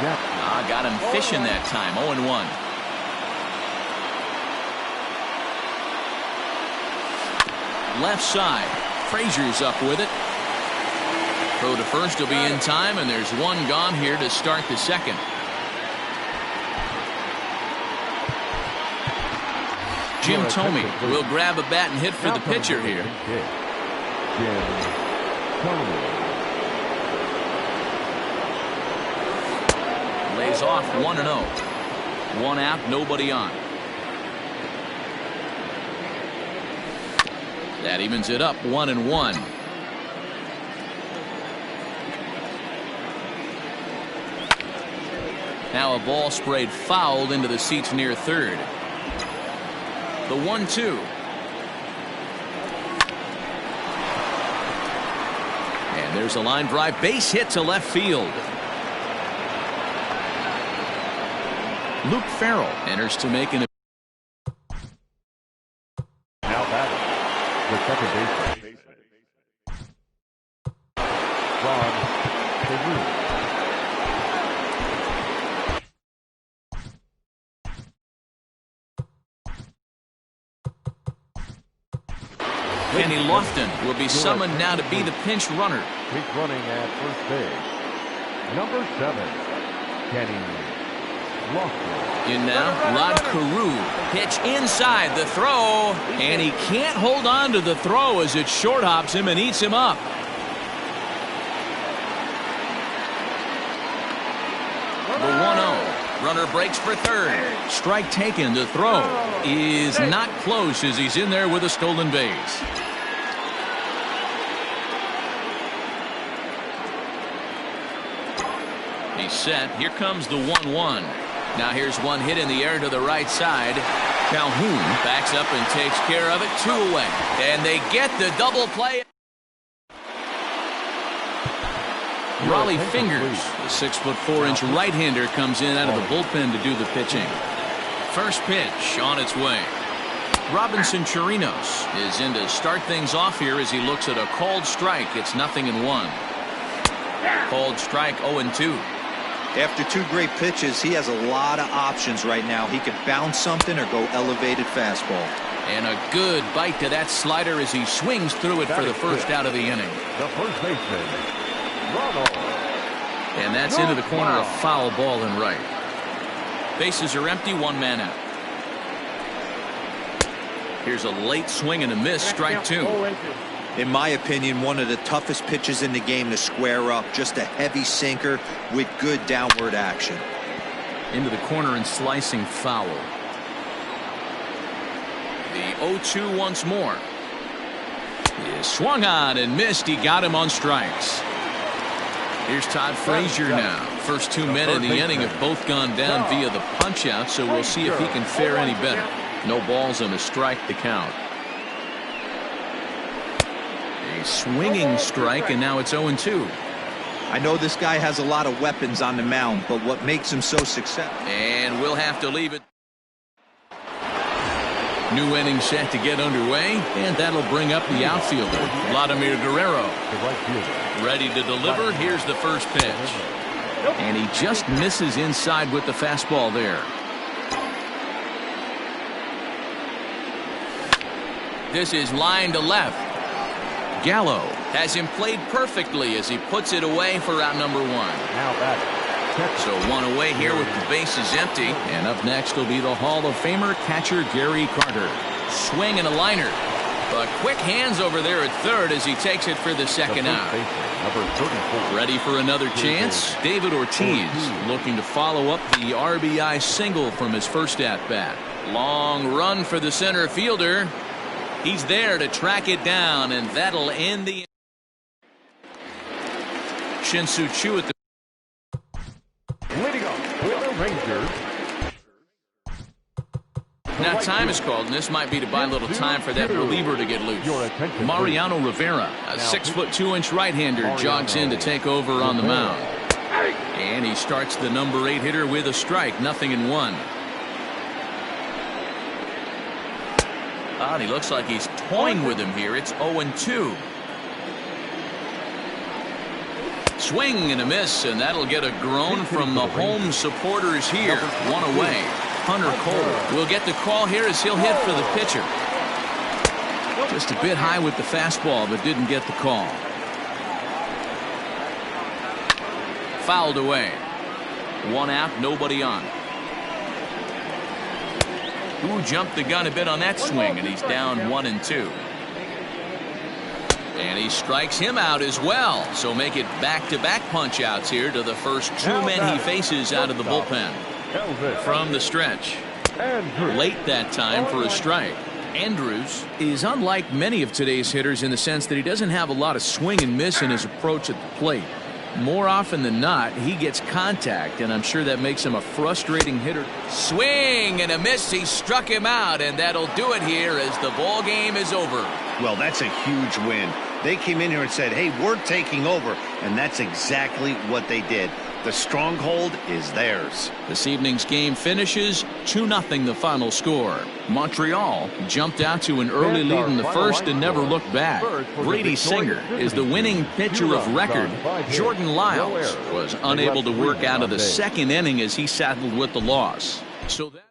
[SPEAKER 2] Jackson.
[SPEAKER 1] Got him fishing that time. 0-1. Left side. Frazier's up with it. Throw to first will be in time, and there's one gone here to start the second. Jim Thome will grab a bat and hit for the pitcher here.
[SPEAKER 2] Jim Thome.
[SPEAKER 1] Lays off 1-0. One out, nobody on. That evens it up 1-1. Now a ball sprayed fouled into the seats near third. The 1-2. And there's a line drive base hit to left field. Luke Farrell enters to make an.
[SPEAKER 2] Now batting, the second baseman, Ron Peru.
[SPEAKER 1] Kenny Lofton will be summoned now to be the pinch runner.
[SPEAKER 2] He's running at first base. Number 7, Kenny Lofton.
[SPEAKER 1] In now, Rod Carew. Pitch inside the throw, and he can't hold on to the throw as it short hops him and eats him up. The 1-0. Runner breaks for third. Strike taken. The throw is not close as he's in there with a stolen base. He's set. Here comes the 1-1. Now here's one hit in the air to the right side. Calhoun backs up and takes care of it. 2 away. And they get the double play. Raleigh Fingers, the 6'4" right-hander, comes in out of the bullpen to do the pitching. First pitch on its way. Robinson Chirinos is in to start things off here as he looks at a called strike. It's 0-1. Called strike 0-2.
[SPEAKER 3] After 2 great pitches, he has a lot of options right now. He could bounce something or go elevated fastball.
[SPEAKER 1] And a good bite to that slider as he swings through it for the first out of the inning.
[SPEAKER 2] The first baseman, Ronald.
[SPEAKER 1] And that's into the corner, a foul ball and right. Bases are empty, 1 man out. Here's a late swing and a miss, strike 2.
[SPEAKER 3] In my opinion, one of the toughest pitches in the game to square up. Just a heavy sinker with good downward action.
[SPEAKER 1] Into the corner and slicing foul. The 0-2 once more. He swung on and missed. He got him on strikes. Here's Todd Frazier now. First 2 men in the inning have both gone down via the punch-out, so we'll see if he can fare any better. No balls and a strike to count. A swinging strike, and now it's 0-2.
[SPEAKER 3] I know this guy has a lot of weapons on the mound, but what makes him so successful?
[SPEAKER 1] And we'll have to leave it. New inning set to get underway, and that'll bring up the outfielder, Vladimir Guerrero. Ready to deliver. Here's the first pitch. And he just misses inside with the fastball there. This is line to left. Gallo has him played perfectly as he puts it away for out number 1.
[SPEAKER 2] Now back.
[SPEAKER 1] So 1 away here with the bases empty. And up next will be the Hall of Famer catcher Gary Carter. Swing and a liner. But quick hands over there at third as he takes it for the second out.
[SPEAKER 2] Number 34.
[SPEAKER 1] Ready for another chance? David Ortiz looking to follow up the RBI single from his first at-bat. Long run for the center fielder. He's there to track it down, and that'll end the Shin-Soo Choo at the
[SPEAKER 2] Leading off with the Rangers.
[SPEAKER 1] now time is called, and this might be to buy a little time for that reliever to get loose. Mariano Rivera, a 6'2" right-hander, jogs in to take over on the mound. And he starts the number 8 hitter with a strike, 0-1. He looks like he's toying with him here. It's 0-2. Swing and a miss, and that'll get a groan from the home supporters here. 1 away. Hunter Cole will get the call here as he'll hit for the pitcher. Just a bit high with the fastball, but didn't get the call. Fouled away. 1 out, nobody on. Who jumped the gun a bit on that swing, and he's down 1-2. And he strikes him out as well. So make it back-to-back punch-outs here to the first 2 men he faces out of the bullpen. From the stretch. Late that time for a strike. Andrews is unlike many of today's hitters in the sense that he doesn't have a lot of swing and miss in his approach at the plate. More often than not, he gets contact, and I'm sure that makes him a frustrating hitter. Swing and a miss. He struck him out, and that'll do it here as the ball game is over.
[SPEAKER 4] Well, that's a huge win. They came in here and said, hey, we're taking over, and that's exactly what they did. The stronghold is theirs.
[SPEAKER 1] This evening's game finishes 2-0 the final score. Montreal jumped out to an early lead in the first and never looked back. Brady Singer is the winning pitcher of record. Jordan Lyles was unable to work out of the second inning as he settled with the loss. So that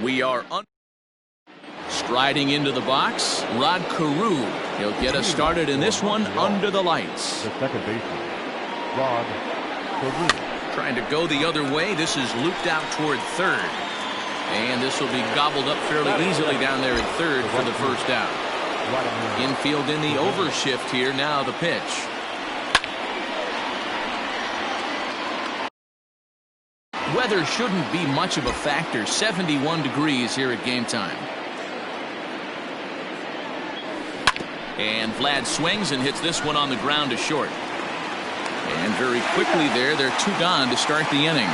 [SPEAKER 1] We are striding into the box. Rod Carew. He'll get us started in this one under the lights.
[SPEAKER 2] The second baseman, Rod Carew.
[SPEAKER 1] Trying to go the other way. This is looped out toward third. And this will be gobbled up fairly easily down there at third for the first down. Infield in the overshift here. Now the pitch. Weather shouldn't be much of a factor. 71 degrees here at game time. And Vlad swings and hits this one on the ground to short. And very quickly there, they're two gone to start the inning.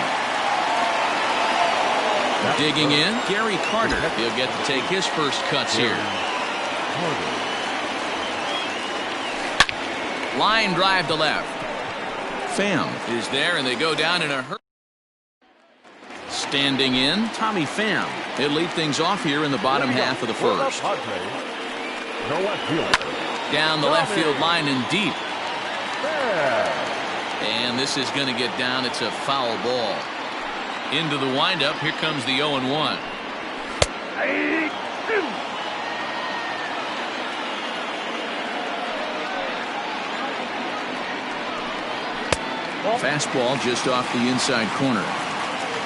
[SPEAKER 1] Digging in, Gary Carter. He'll get to take his first cuts here. Line drive to left. Pham is there, and they go down in a hurry. Standing in, Tommy Pham. He'll lead things off here in the bottom half of the first. Down the left field line and deep. And this is going to get down. It's a foul ball. Into the windup. Here comes the 0-1. Fastball just off the inside corner.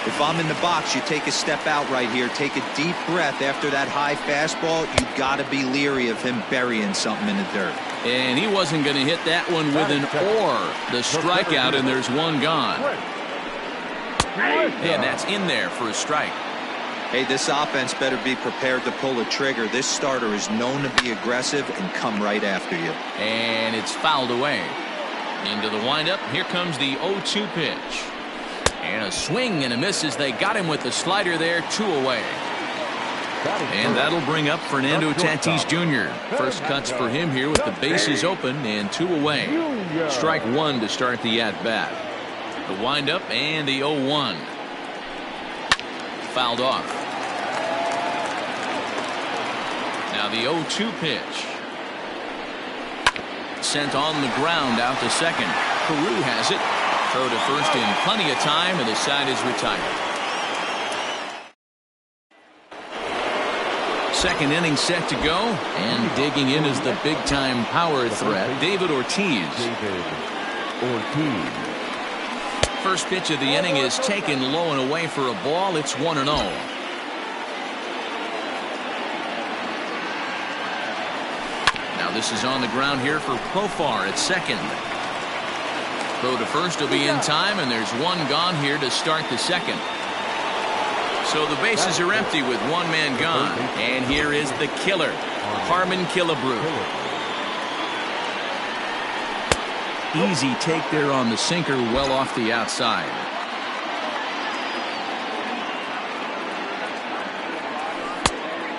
[SPEAKER 3] If I'm in the box, you take a step out right here. Take a deep breath after that high fastball. You got to be leery of him burying something in the dirt.
[SPEAKER 1] And he wasn't going to hit that one with an or. The strikeout, and there's one gone. And that's in there for a strike.
[SPEAKER 3] Hey, this offense better be prepared to pull a trigger. This starter is known to be aggressive and come right after you.
[SPEAKER 1] And it's fouled away. Into the windup. Here comes the 0-2 pitch. And a swing and a miss as they got him with the slider there. 2 away. And that'll bring up Fernando Tatis Jr. First cuts for him here with the bases open and 2 away. Strike 1 to start the at-bat. The windup and the 0-1. Fouled off. Now the 0-2 pitch. Sent on the ground out to second. Carew has it. Throw to first in plenty of time, and the side is retired. Second inning set to go, and digging in is the big-time power threat, David Ortiz. First pitch of the inning is taken low and away for a ball. It's 1-0. Now this is on the ground here for Profar at second. Throw to first will be in time, and there's one gone here to start the second. So the bases are empty with one man gone. And here is the killer, Harmon Killebrew. Easy take there on the sinker, well off the outside.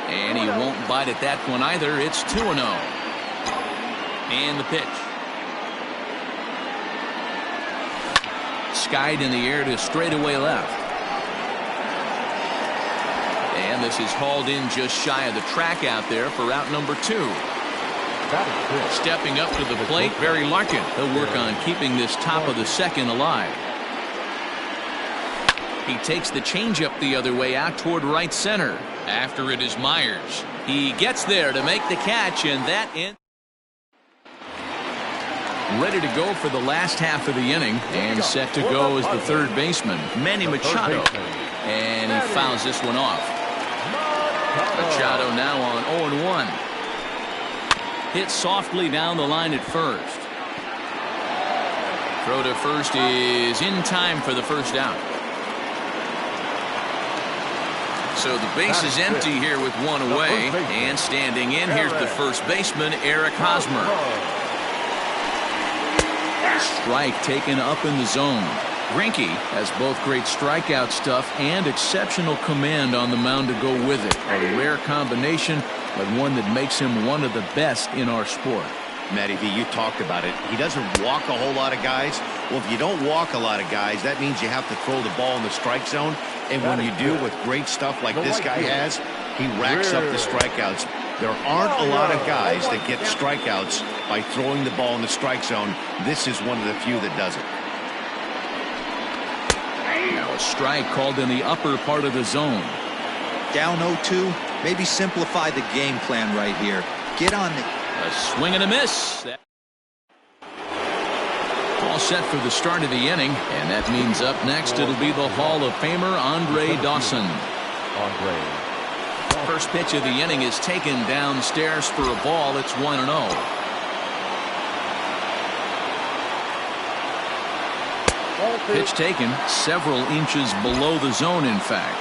[SPEAKER 1] And he won't bite at that one either. It's 2-0. And the pitch. Skied in the air to straightaway left. And this is hauled in just shy of the track out there for out number 2. Stepping up to the plate, Barry Larkin. He'll work on keeping this top of the second alive. He takes the changeup the other way out toward right center. After it is Myers. He gets there to make the catch, and that ends. Ready to go for the last half of the inning, and set to go is the third baseman, Manny Machado. And he fouls this one off. Machado now on 0-1. Hit softly down the line at first. Throw to first is in time for the first out. So the base is empty here with one away, and standing in, here's the first baseman, Eric Hosmer. Strike taken up in the zone. Greinke has both great strikeout stuff and exceptional command on the mound to go with it. A rare combination, but one that makes him one of the best in our sport.
[SPEAKER 4] Matty V, you talked about it. He doesn't walk a whole lot of guys. Well, if you don't walk a lot of guys, that means you have to throw the ball in the strike zone. And when you do with great stuff like this guy has, he racks up the strikeouts. There aren't a lot of guys that get strikeouts by throwing the ball in the strike zone. This is one of the few that does it.
[SPEAKER 1] Now a strike called in the upper part of the zone.
[SPEAKER 3] Down 0-2, maybe simplify the game plan right here. Get on the...
[SPEAKER 1] A swing and a miss. All set for the start of the inning, and that means up next it'll be the Hall of Famer Andre Dawson. First pitch of the inning is taken downstairs for a ball. It's 1-0. Pitch taken several inches below the zone, in fact.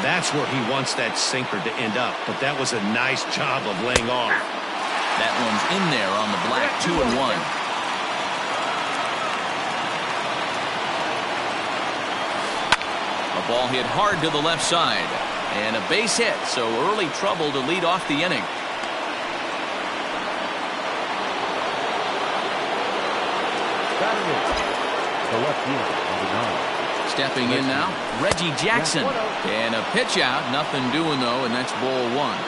[SPEAKER 4] That's where he wants that sinker to end up, but that was a nice job of laying off.
[SPEAKER 1] That one's in there on the black. 2-1. A ball hit hard to the left side. And a base hit, so early trouble to lead off the inning.
[SPEAKER 2] The left fielder, number 9.
[SPEAKER 1] Stepping in now, Reggie Jackson. And a pitch out, nothing doing though, and that's ball 1.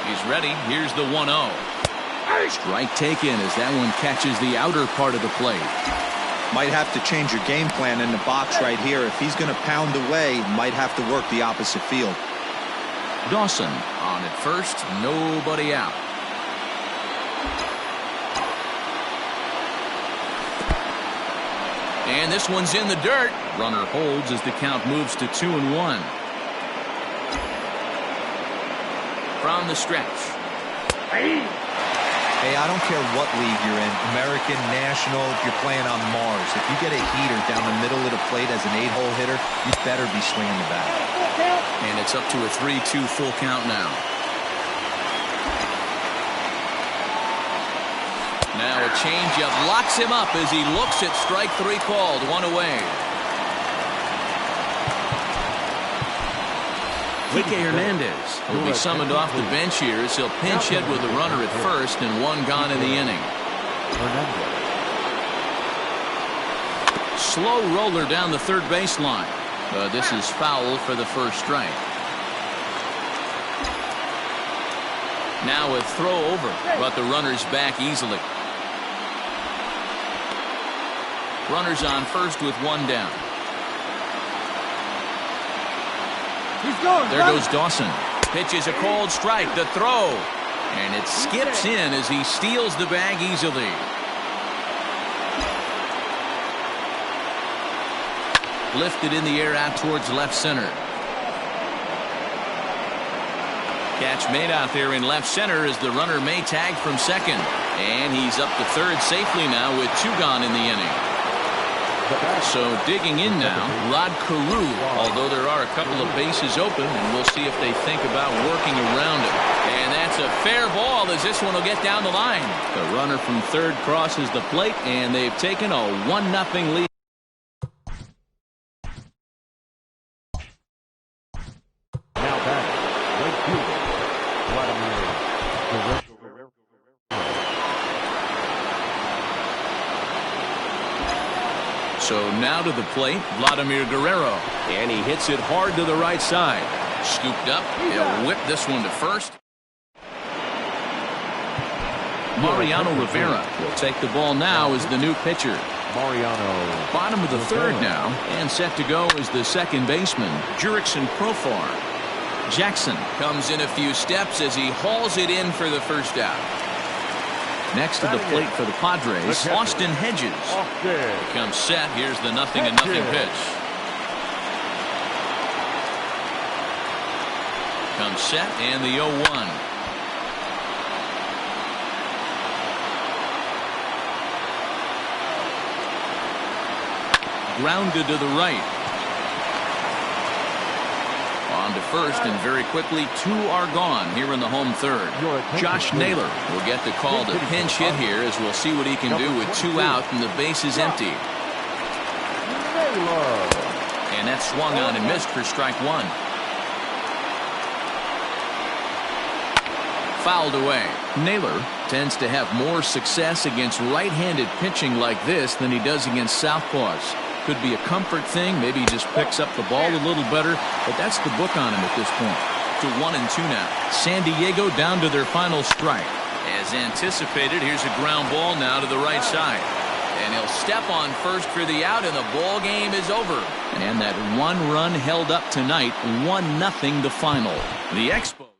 [SPEAKER 1] He's ready. Here's the 1-0. Strike taken as that one catches the outer part of the plate.
[SPEAKER 3] Might have to change your game plan in the box right here. If he's going to pound away, might have to work the opposite field.
[SPEAKER 1] Dawson on at first, nobody out. And this one's in the dirt. Runner holds as the count moves to 2-1. From the stretch.
[SPEAKER 3] Hey, I don't care what league you're in, American, National, if you're playing on Mars. If you get a heater down the middle of the plate as an 8-hole hitter, you better be swinging the bat.
[SPEAKER 1] And it's up to a 3-2 full count now. Now a changeup locks him up as he looks at strike 3 called. 1 away. Kike Hernandez will be summoned off the bench here as he'll pinch hit with a runner at first and 1 gone in the inning. Slow roller down the third baseline. But this is foul for the first strike. Now a throw over, but the runner's back easily. Runners on first with 1 down. There goes Dawson. Pitches a cold strike. The throw. And it skips in as he steals the bag easily. Lifted in the air out towards left center. Catch made out there in left center as the runner may tag from second. And he's up to third safely now with 2 gone in the inning. So digging in now, Rod Carew, although there are a couple of bases open, and we'll see if they think about working around it. And that's a fair ball as this one will get down the line. The runner from third crosses the plate, and they've taken a 1-0 lead.
[SPEAKER 2] Now back, right fielder, Vladimir Guerrero.
[SPEAKER 1] So now to the plate, Vladimir Guerrero. And he hits it hard to the right side. Scooped up. He'll whip this one to first. Mariano Rivera will take the ball now as the new pitcher.
[SPEAKER 2] Mariano.
[SPEAKER 1] Bottom of the third now, and set to go is the second baseman, Jurickson Profar. Jackson comes in a few steps as he hauls it in for the first out. Next to the plate for the Padres, Austin Hedges. Comes set. Here's the 0-0 pitch. Comes set and the 0-1. Grounded to the right. On to first, and very quickly 2 are gone here in the home third. Josh Naylor will get the call to pinch hit here as we'll see what he can do with 2 out and the base is empty. And that swung on and missed for strike 1. Fouled away. Naylor tends to have more success against right-handed pitching like this than he does against southpaws. Could be a comfort thing. Maybe he just picks up the ball a little better, but that's the book on him at this point. To 1-2 now. San Diego down to their final strike. As anticipated, here's a ground ball now to the right side. And he'll step on first for the out, and the ball game is over. And that one run held up tonight, 1-0 the final. The Expos.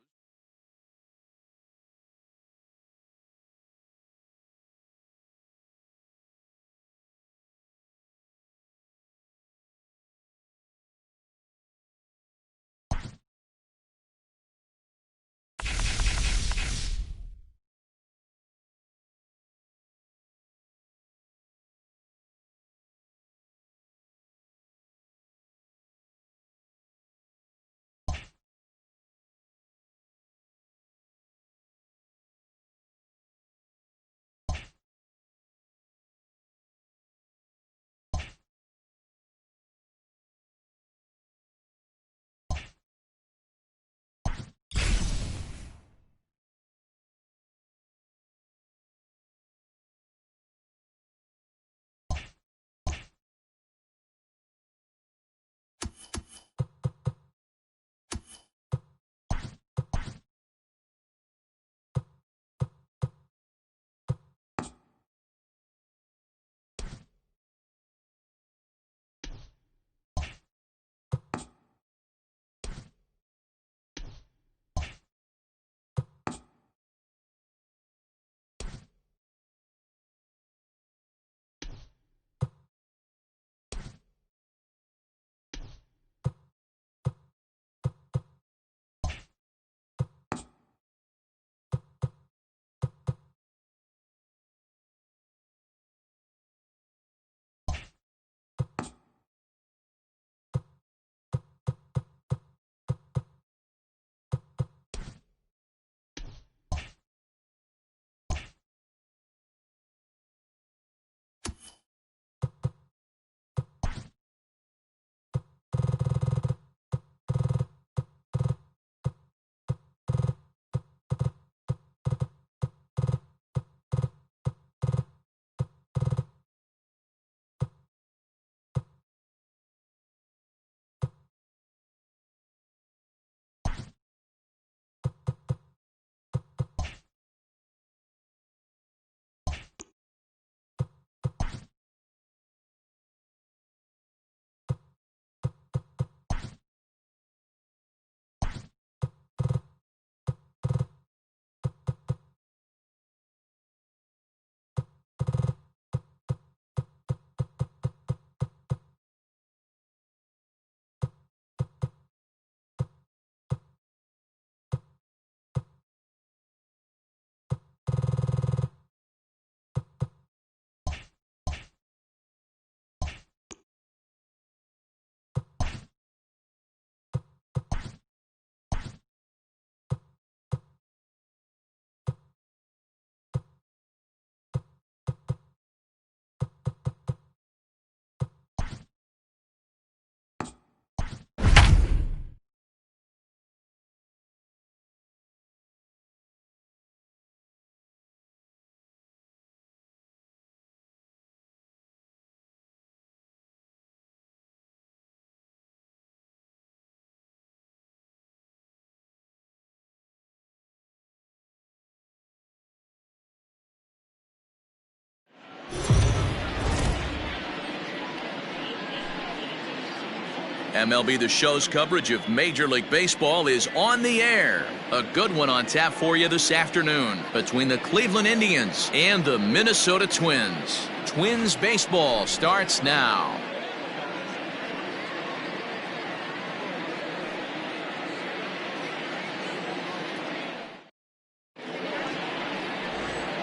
[SPEAKER 1] MLB The Show's coverage of Major League Baseball is on the air. A good one on tap for you this afternoon between the Cleveland Indians and the Minnesota Twins. Twins baseball starts now.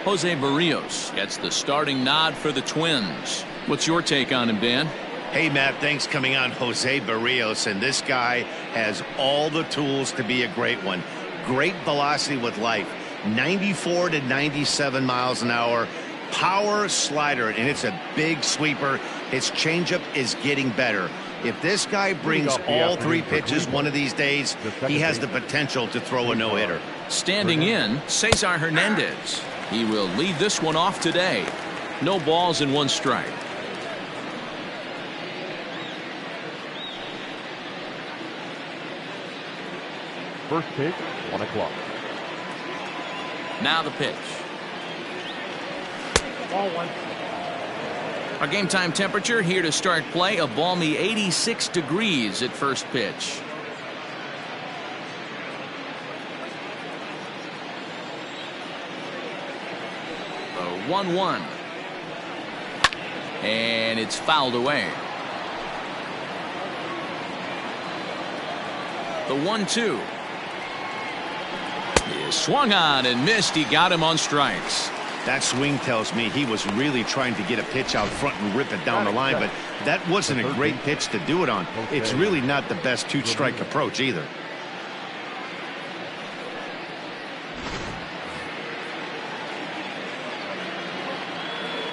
[SPEAKER 1] Jose Barrios gets the starting nod for the Twins. What's your take on him, Dan?
[SPEAKER 4] Hey, Matt, thanks coming on Jose Barrios, and this guy has all the tools to be a great one. Great velocity with life, 94 to 97 miles an hour, power slider, and it's a big sweeper. His changeup is getting better. If this guy brings all three pitches one of these days, he has the potential to throw a no-hitter.
[SPEAKER 1] Standing in, Cesar Hernandez. He will lead this one off today. No balls and one strike.
[SPEAKER 2] First pitch, 1 o'clock.
[SPEAKER 1] Now the pitch.
[SPEAKER 5] Ball one.
[SPEAKER 1] Our game time temperature here to start play, a balmy 86 degrees at first pitch. The 1-1. And it's fouled away. The 1-2. He swung on and missed. He got him on strikes.
[SPEAKER 4] That swing tells me he was really trying to get a pitch out front and rip it down the line, but that wasn't a great pitch to do it on. It's really not the best two-strike approach either.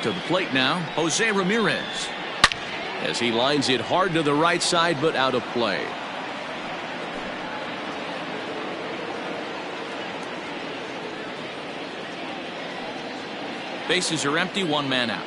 [SPEAKER 1] To the plate now, Jose Ramirez, as he lines it hard to the right side, but out of play. Bases are empty, one man out.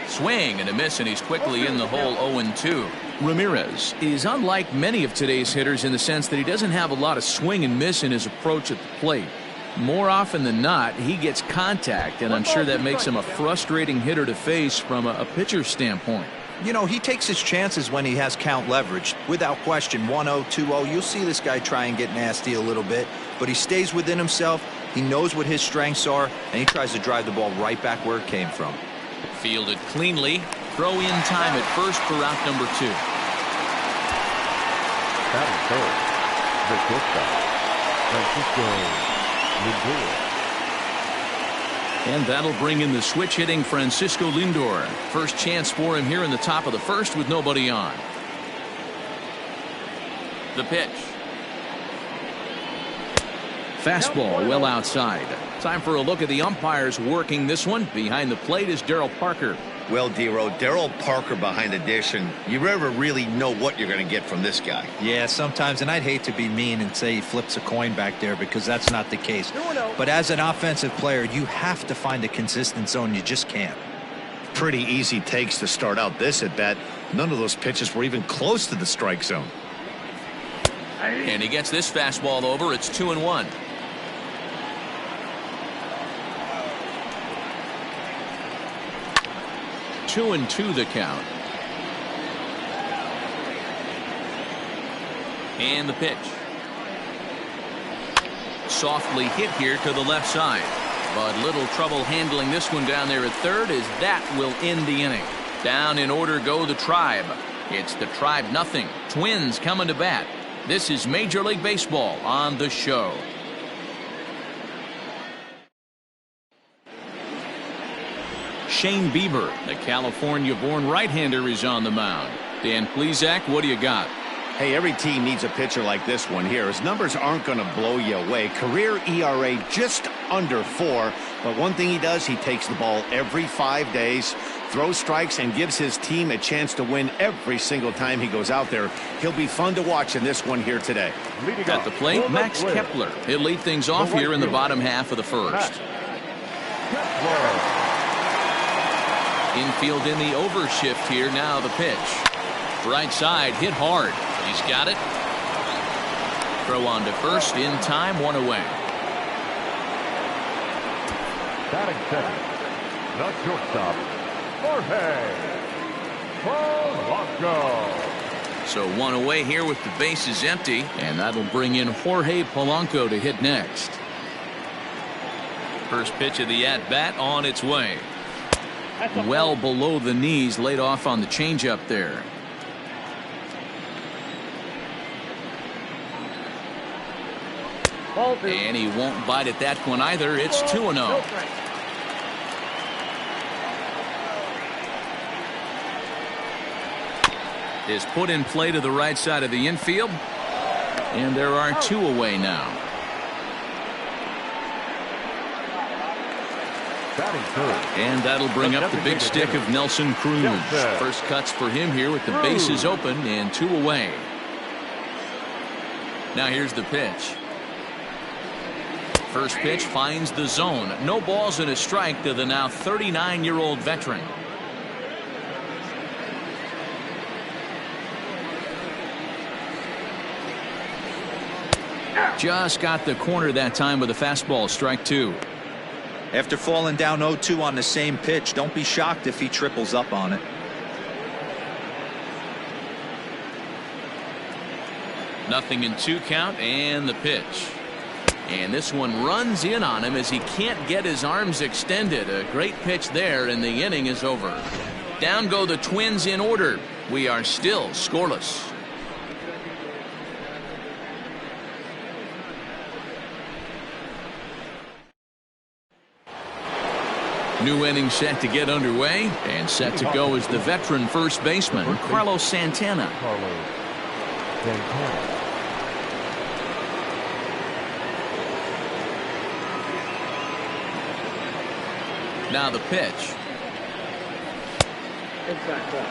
[SPEAKER 1] Swing and a miss, and he's quickly in the hole. 0-2. Ramirez is unlike many of today's hitters in the sense that he doesn't have a lot of swing and miss in his approach at the plate. More often than not, he gets contact, and I'm sure that makes him a frustrating hitter to face from a pitcher's standpoint.
[SPEAKER 3] You know, he takes his chances when he has count leverage. Without question, 1-0, 2-0, you'll see this guy try and get nasty a little bit, but he stays within himself. He knows what his strengths are, and he tries to drive the ball right back where it came from.
[SPEAKER 1] Fielded cleanly. Throw in time at first for out number 2.
[SPEAKER 2] Batting third, the shortstop, Francisco Lindor.
[SPEAKER 1] And that'll bring in the switch hitting Francisco Lindor. First chance for him here in the top of the first with nobody on. The pitch. Fastball well outside. Time for a look at the umpires working this one. Behind the plate is Darryl Parker.
[SPEAKER 4] Well, Dero, Darryl Parker behind the dish, and you never really know what you're going to get from this guy.
[SPEAKER 3] Yeah, sometimes, and I'd hate to be mean and say he flips a coin back there because that's not the case. But as an offensive player, you have to find a consistent zone. You just can't.
[SPEAKER 4] Pretty easy takes to start out this at bat. None of those pitches were even close to the strike zone.
[SPEAKER 1] And he gets this fastball over. It's 2-1. Two and 2 the count. And the pitch. Softly hit here to the left side. But little trouble handling this one down there at third, as that will end the inning. Down in order go the Tribe. It's the Tribe nothing. Twins coming to bat. This is Major League Baseball on the show. Shane Bieber, the California-born right-hander, is on the mound. Dan Plesac, what do you got?
[SPEAKER 4] Hey, every team needs a pitcher like this one here. His numbers aren't going to blow you away. Career ERA just under 4. But one thing he does, he takes the ball every 5 days, throws strikes, and gives his team a chance to win every single time he goes out there. He'll be fun to watch in this one here today.
[SPEAKER 1] At the plate, Max Kepler. He'll lead things off here in the bottom half of the first. Infield in the overshift here. Now the pitch. Right side, hit hard. He's got it. Throw on to first in time, 1 away.
[SPEAKER 2] Batting second, the shortstop, Jorge Polanco.
[SPEAKER 1] So 1 away here with the bases empty, and that'll bring in Jorge Polanco to hit next. First pitch of the at-bat on its way. Well below the knees, laid off on the changeup there. And he won't bite at that one either. It's 2-0. Is put in play to the right side of the infield. And there are 2 away now. And that'll bring up the big stick of Nelson Cruz. First cuts for him here with the bases open and 2 away. Now here's the pitch. First pitch finds the zone. No balls and a strike to the now 39-year-old veteran. Just got the corner that time with a fastball, strike 2.
[SPEAKER 3] After falling down 0-2 on the same pitch, don't be shocked if he triples up on it.
[SPEAKER 1] Nothing in 2 count, and the pitch. And this one runs in on him as he can't get his arms extended. A great pitch there, and the inning is over. Down go the Twins in order. We are still scoreless. New inning set to get underway, and set to go is the veteran first baseman, Carlos Santana.
[SPEAKER 2] Carlos Santana.
[SPEAKER 1] Now the pitch.
[SPEAKER 5] Inside ball.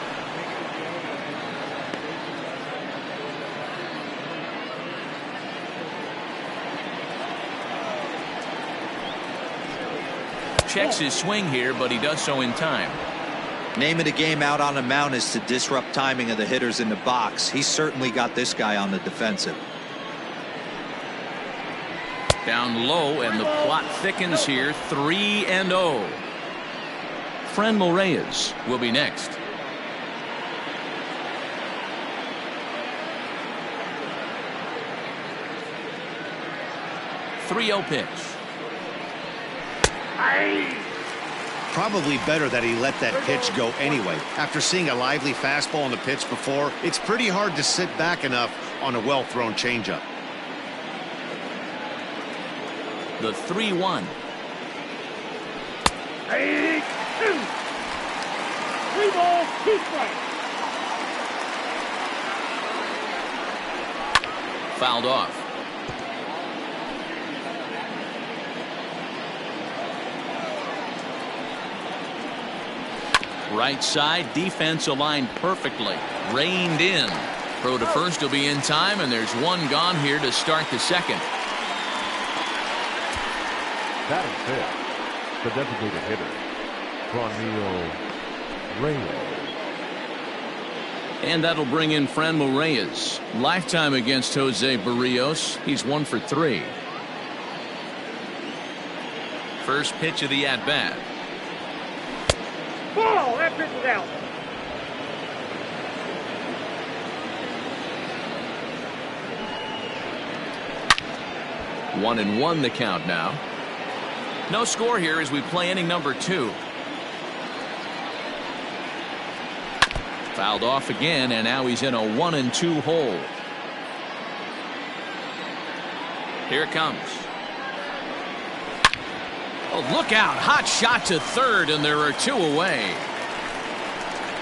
[SPEAKER 1] Checks his swing here, but he does so in time.
[SPEAKER 3] Name of the game out on the mound is to disrupt timing of the hitters in the box. He's certainly got this guy on the defensive.
[SPEAKER 1] Down low, and the plot thickens here. 3-0. Franmil Reyes will be next. .30 pitch.
[SPEAKER 4] Probably better that he let that pitch go anyway. After seeing a lively fastball on the pitch before, it's pretty hard to sit back enough on a well-thrown changeup.
[SPEAKER 1] The 3-1.
[SPEAKER 5] 3 balls, 2 strikes.
[SPEAKER 1] Fouled off. Right side, defense aligned perfectly. Reined in. Throw to first will be in time, and there's one gone here to start the second.
[SPEAKER 2] Batting fifth, the designated hitter, Franmil Reyes.
[SPEAKER 1] And that'll bring in Franmil Reyes. Lifetime against Jose Barrios. He's 1 for 3. First pitch of the at-bat.
[SPEAKER 5] Ball, that pitch is out.
[SPEAKER 1] One and one the count now. No score here as we play inning number 2. Fouled off again, and now he's in a 1-2 hole. Here it comes. Oh, look out. Hot shot to third, and there are 2 away.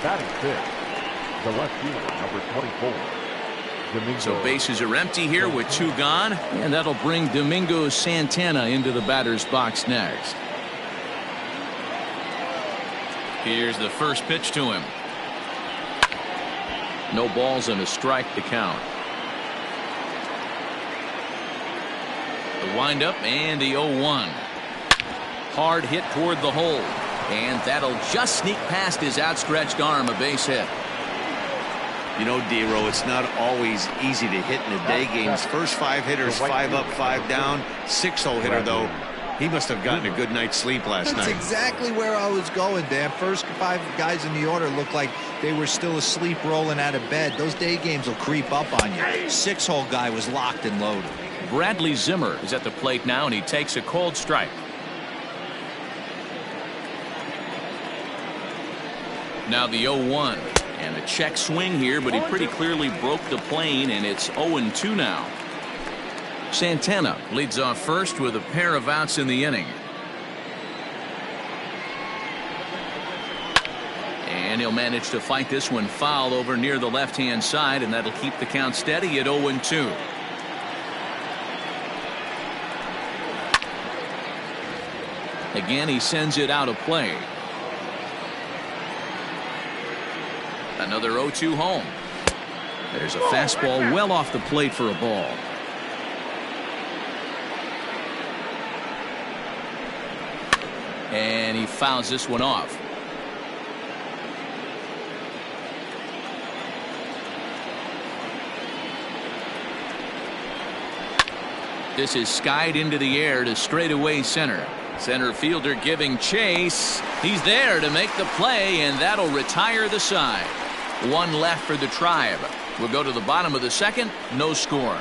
[SPEAKER 2] Batting fifth, the left fielder, number 24. Domingo.
[SPEAKER 1] So bases are empty here with 2 gone, and that'll bring Domingo Santana into the batter's box next. Here's the first pitch to him. No balls and a strike to count. The windup and the 0-1. Hard hit toward the hole, and that'll just sneak past his outstretched arm, a base hit.
[SPEAKER 4] You know, D-Row, it's not always easy to hit in the day games. First 5 hitters, 5 up, 5 down. 6-hole hitter, though, he must have gotten a good night's sleep last night.
[SPEAKER 3] That's exactly where I was going, Dan. First 5 guys in the order looked like they were still asleep rolling out of bed. Those day games will creep up on you. 6-hole guy was locked and loaded.
[SPEAKER 1] Bradley Zimmer is at the plate now, and he takes a cold strike. Now the 0-1, and a check swing here, but he pretty clearly broke the plane, and it's 0-2 now. Santana leads off first with a pair of outs in the inning. And he'll manage to fight this one foul over near the left-hand side, and that'll keep the count steady at 0-2. Again, he sends it out of play. Another 0-2 home. There's a fastball well off the plate for a ball. And he fouls this one off. This is skied into the air to straightaway center. Center fielder giving chase. He's there to make the play, and that'll retire the side. One left for the Tribe. We'll go to the bottom of the second. No score.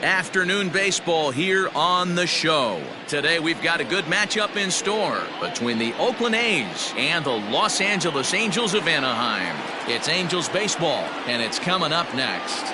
[SPEAKER 1] Afternoon baseball here on the show. Today we've got a good matchup in store between the Oakland A's and the Los Angeles Angels of Anaheim. It's Angels baseball, and it's coming up next.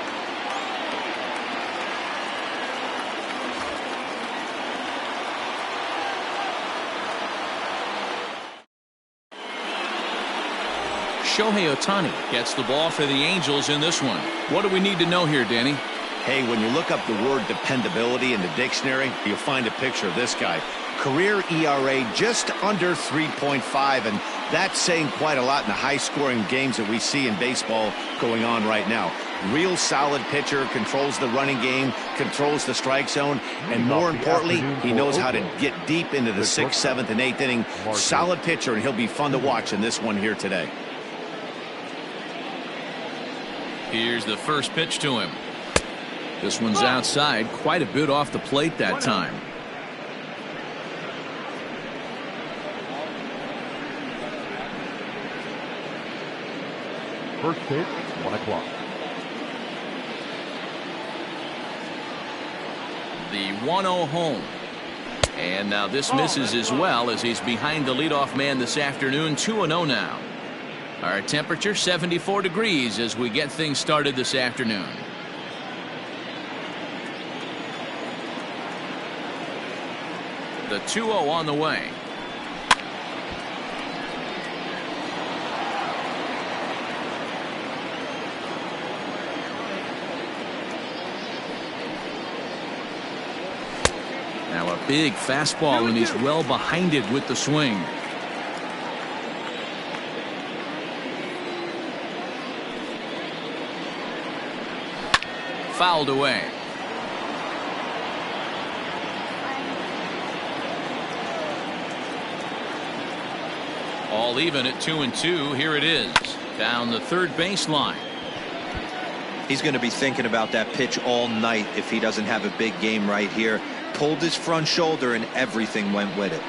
[SPEAKER 1] Shohei Ohtani gets the ball for the Angels in this one. What do we need to know here, Danny?
[SPEAKER 4] Hey, when you look up the word dependability in the dictionary, you'll find a picture of this guy. Career ERA just under 3.5, and that's saying quite a lot in the high-scoring games that we see in baseball going on right now. Real solid pitcher, controls the running game, controls the strike zone, and more importantly, he knows how to get deep into the 6th, 7th, and 8th inning. Solid pitcher, and he'll be fun to watch in this one here today.
[SPEAKER 1] Here's the first pitch to him. This one's outside, quite a bit off the plate that time.
[SPEAKER 2] First pitch, 1 o'clock.
[SPEAKER 1] The 1-0 home. And now this misses as well, as he's behind the leadoff man this afternoon. 2-0 now. Our temperature 74 degrees as we get things started this afternoon. The 2-0 on the way. Now a big fastball, and he's well behind it with the swing. Fouled away. All even at 2-2. Here it is, down the third baseline.
[SPEAKER 3] He's going to be thinking about that pitch all night if he doesn't have a big game right here. Pulled his front shoulder and everything went with it.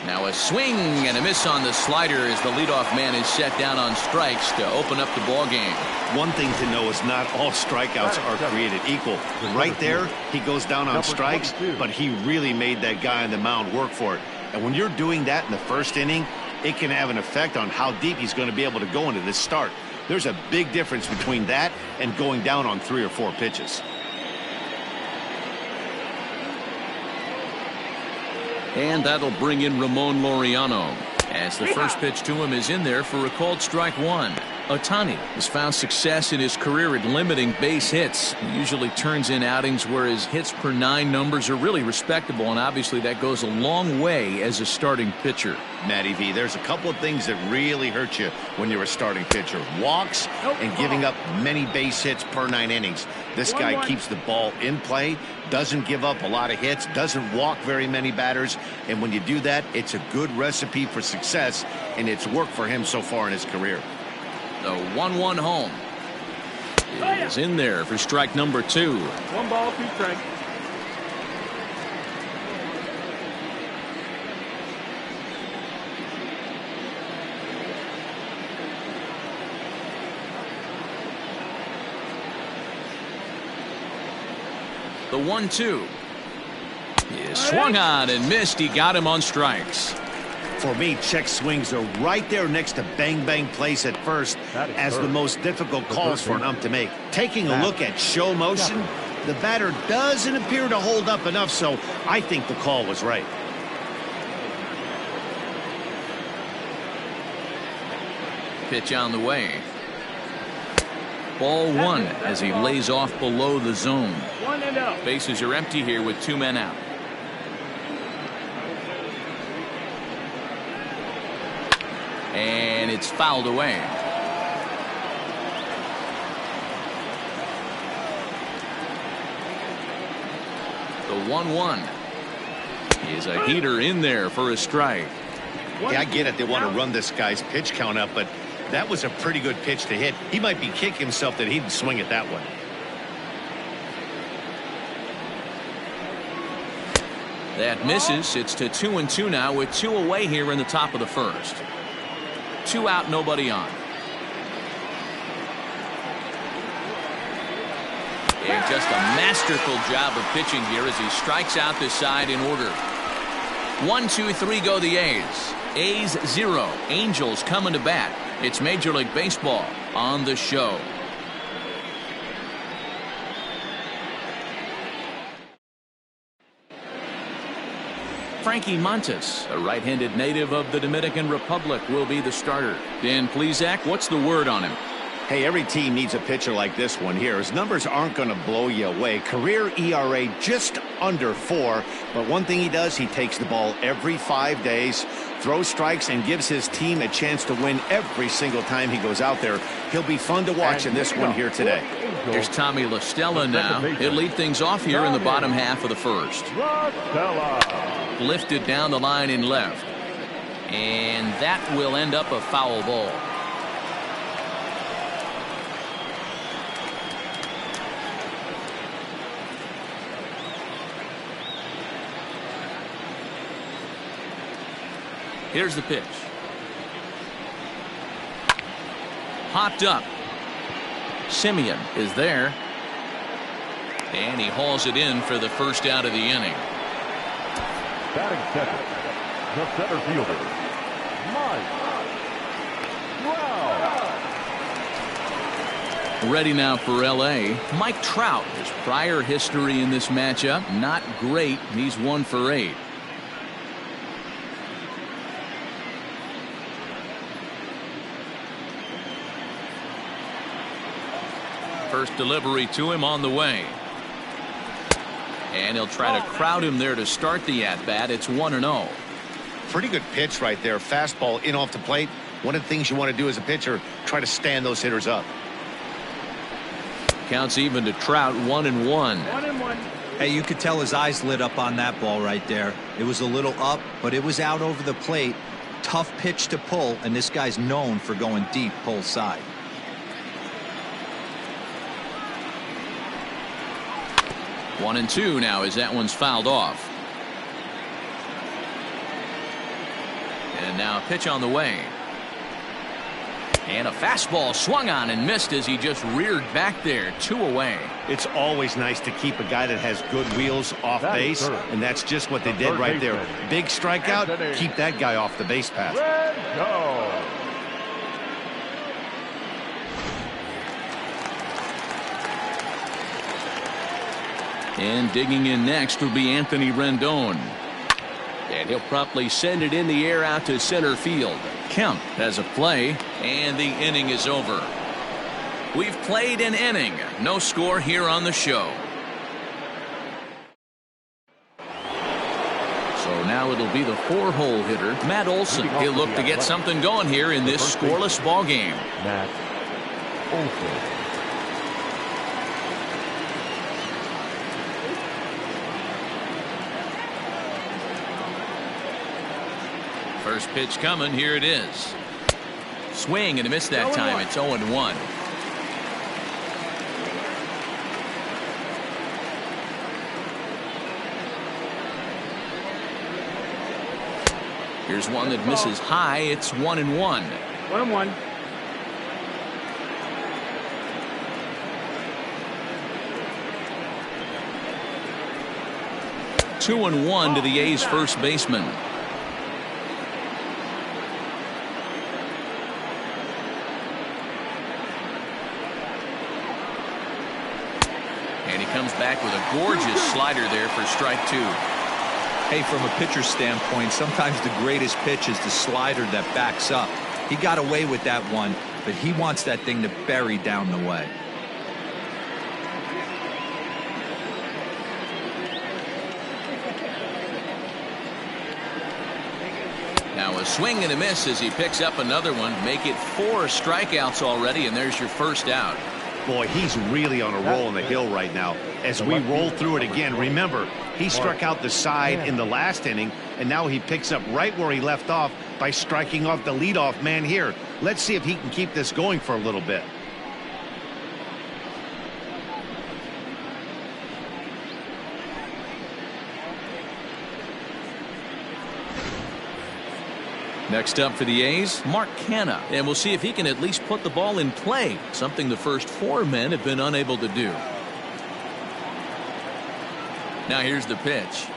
[SPEAKER 1] Now a swing and a miss on the slider as the leadoff man is set down on strikes to open up the ball game.
[SPEAKER 4] One thing to know is not all strikeouts are created equal. Right there, he goes down on strikes, but he really made that guy on the mound work for it. And when you're doing that in the first inning, it can have an effect on how deep he's going to be able to go into this start. There's a big difference between that and going down on 3 or 4 pitches.
[SPEAKER 1] And that'll bring in Ramon Laureano, as the first pitch to him is in there for a called strike 1. Ohtani has found success in his career at limiting base hits. He usually turns in outings where his hits per 9 numbers are really respectable, and obviously that goes a long way as a starting pitcher.
[SPEAKER 4] Matty V, there's a couple of things that really hurt you when you're a starting pitcher. Walks and giving up many base hits per 9 innings. This guy keeps the ball in play, doesn't give up a lot of hits, doesn't walk very many batters, and when you do that, it's a good recipe for success, and it's worked for him so far in his career.
[SPEAKER 1] The 1-1 home is in there for strike number 2.
[SPEAKER 5] 1 ball, 2 strikes.
[SPEAKER 1] The 1-2 is swung on and missed. He got him on strikes.
[SPEAKER 4] For me, check swings are right there next to bang-bang plays at first as the most difficult calls for an ump to make. Taking a look at show motion, the batter doesn't appear to hold up enough, so I think the call was right.
[SPEAKER 1] Pitch on the way. Ball 1 as he lays off below the zone.
[SPEAKER 5] 1-0.
[SPEAKER 1] Bases are empty here with 2 men out. And it's fouled away. The 1-1 is a heater in there for a strike.
[SPEAKER 4] Yeah, I get it. They want to run this guy's pitch count up, but that was a pretty good pitch to hit. He might be kicking himself that he didn't swing it that way.
[SPEAKER 1] That misses. It's to 2-2 now with 2 away here in the top of the first. 2 out, nobody on. And just a masterful job of pitching here as he strikes out this side in order. 1, 2, 3 go the A's. A's 0. Angels coming to bat. It's Major League Baseball on the show. Frankie Montes, a right-handed native of the Dominican Republic, will be the starter. Dan Plesac, what's the word on him?
[SPEAKER 4] Hey, every team needs a pitcher like this one here. His numbers aren't going to blow you away. Career ERA just under 4. But one thing he does, he takes the ball every 5 days, throws strikes, and gives his team a chance to win every single time he goes out there. He'll be fun to watch in this one here today.
[SPEAKER 1] Here's Tommy La Stella now. He'll lead things off here in the bottom half of the first. Lifted down the line in left. And that will end up a foul ball. Here's the pitch. Hopped up. Simeon is there. And he hauls it in for the first out of the inning.
[SPEAKER 2] Batting second, the center fielder, Mike Trout.
[SPEAKER 1] Ready now for L.A. Mike Trout. His prior history in this matchup, not great. He's 1 for 8. First delivery to him on the way. And he'll try to crowd him there to start the at-bat. It's 1-0.
[SPEAKER 4] Pretty good pitch right there. Fastball in off the plate. One of the things you want to do as a pitcher, try to stand those hitters up.
[SPEAKER 1] Counts even to Trout, 1-1.
[SPEAKER 5] 1-1.
[SPEAKER 3] Hey, you could tell his eyes lit up on that ball right there. It was a little up, but it was out over the plate. Tough pitch to pull, and this guy's known for going deep pull side.
[SPEAKER 1] 1-2 now as that one's fouled off. And now a pitch on the way. And a fastball swung on and missed as he just reared back there. 2 away.
[SPEAKER 4] It's always nice to keep a guy that has good wheels off base, and that's just what they did right there. Big strikeout, keep that guy off the base path.
[SPEAKER 1] And digging in next will be Anthony Rendon. And he'll promptly send it in the air out to center field. Kemp has a play, and the inning is over. We've played an inning. No score here on the show. So now it'll be the 4-hole hitter, Matt Olson. He'll look to get something going here in this scoreless ball game.
[SPEAKER 2] Matt Olson.
[SPEAKER 1] First pitch coming. Here it is. Swing and a miss that time. It's 0-1. Here's one that misses high. It's 1-1.
[SPEAKER 5] 1-1.
[SPEAKER 1] Two and 1 to the A's first baseman. And he comes back with a gorgeous slider there for strike 2.
[SPEAKER 3] Hey, from a pitcher's standpoint, sometimes the greatest pitch is the slider that backs up. He got away with that one, but he wants that thing to bury down the way.
[SPEAKER 1] Now a swing and a miss as he picks up another one. Make it 4 strikeouts already, and there's your first out.
[SPEAKER 4] Boy, he's really on a roll on the hill right now. As we roll through it again, remember, he struck out the side in the last inning, and now he picks up right where he left off by striking off the leadoff man here. Let's see if he can keep this going for a little bit.
[SPEAKER 1] Next up for the A's, Mark Canha, and we'll see if he can at least put the ball in play, something the first 4 men have been unable to do. Now here's the pitch.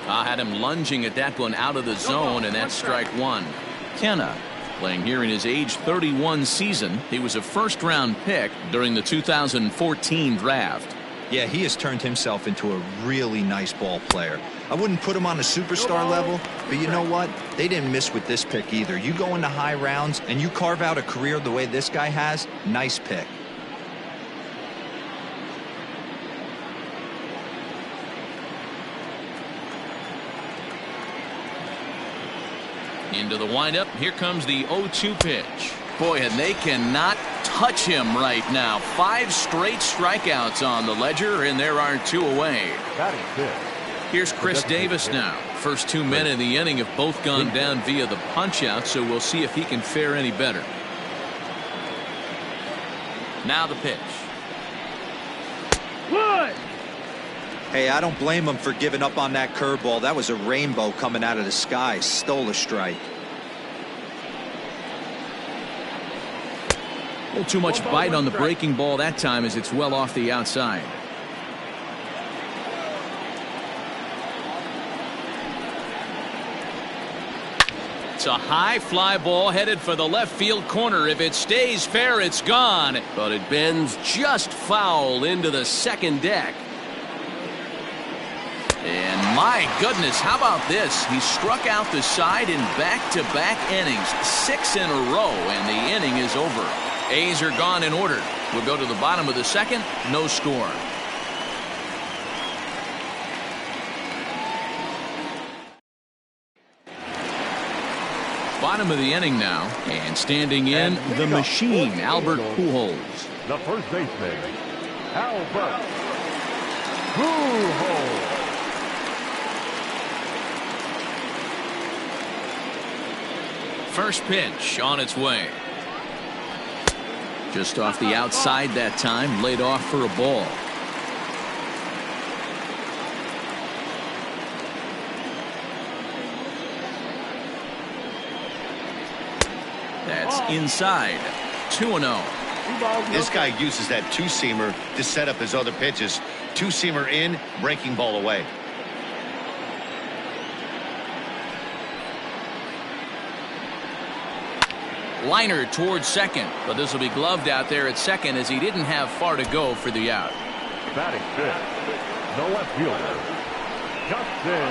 [SPEAKER 1] I had him lunging at that one out of the zone, and that's strike one. Kenna playing here in his age 31 season. He was a first-round pick during the 2014 draft.
[SPEAKER 3] Yeah, he has turned himself into a really nice ball player. I wouldn't put him on a superstar level, but you know what? They didn't miss with this pick either. You go into high rounds and you carve out a career the way this guy has, nice pick.
[SPEAKER 1] Into the windup. Here comes the 0-2 pitch. Boy, and they cannot touch him right now. 5 straight strikeouts on the ledger, and there are 2 away. Here's Chris Davis now. First 2 men in the inning have both gone down via the punch-out, so we'll see if he can fare any better. Now the pitch.
[SPEAKER 5] Wood!
[SPEAKER 3] Hey, I don't blame him for giving up on that curveball. That was a rainbow coming out of the sky. Stole a strike.
[SPEAKER 1] A little too much bite on the breaking ball that time as it's well off the outside. It's a high fly ball headed for the left field corner. If it stays fair, it's gone. But it bends just foul into the second deck. And my goodness, how about this? He struck out the side in back-to-back innings, 6 in a row, and the inning is over. A's are gone in order. We'll go to the bottom of the second. No score. Bottom of the inning now, and standing in the machine, Albert Pujols.
[SPEAKER 2] The first baseman, Albert Pujols.
[SPEAKER 1] First pitch on its way. Just off the outside that time, laid off for a ball. That's inside. 2-0.
[SPEAKER 4] This guy uses that two-seamer to set up his other pitches. Two-seamer in, breaking ball away.
[SPEAKER 1] Liner towards second, but this will be gloved out there at second as he didn't have far to go for the out.
[SPEAKER 2] Batting fifth, the left fielder, Justin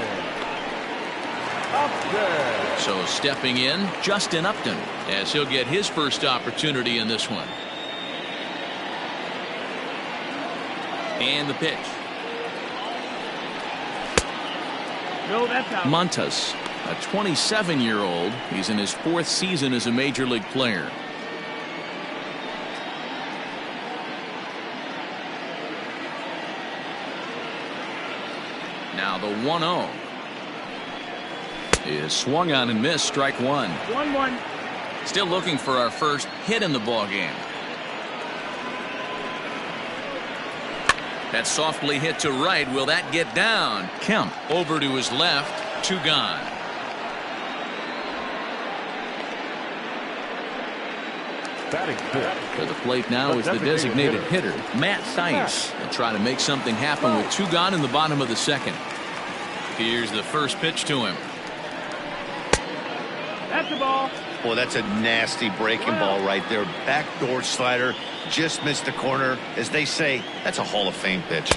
[SPEAKER 2] Upton.
[SPEAKER 1] So stepping in, Justin Upton, as he'll get his first opportunity in this one. And the pitch.
[SPEAKER 5] No, that's out.
[SPEAKER 1] Montas, a 27-year-old. He's in his 4th season as a major league player. Now the 1-0 is swung on and missed. Strike one.
[SPEAKER 5] 1-1.
[SPEAKER 1] Still looking for our first hit in the ball game. That's softly hit to right. Will that get down? Kemp over to his left. 2 gone.
[SPEAKER 2] Batting fifth.
[SPEAKER 1] To the plate now is the designated hitter, Matt Thaiss. He'll try to make something happen with 2 gone in the bottom of the second. Here's the first pitch to him.
[SPEAKER 5] That's the ball.
[SPEAKER 4] Boy, that's a nasty breaking ball right there. Backdoor slider, just missed the corner. As they say, that's a Hall of Fame pitch.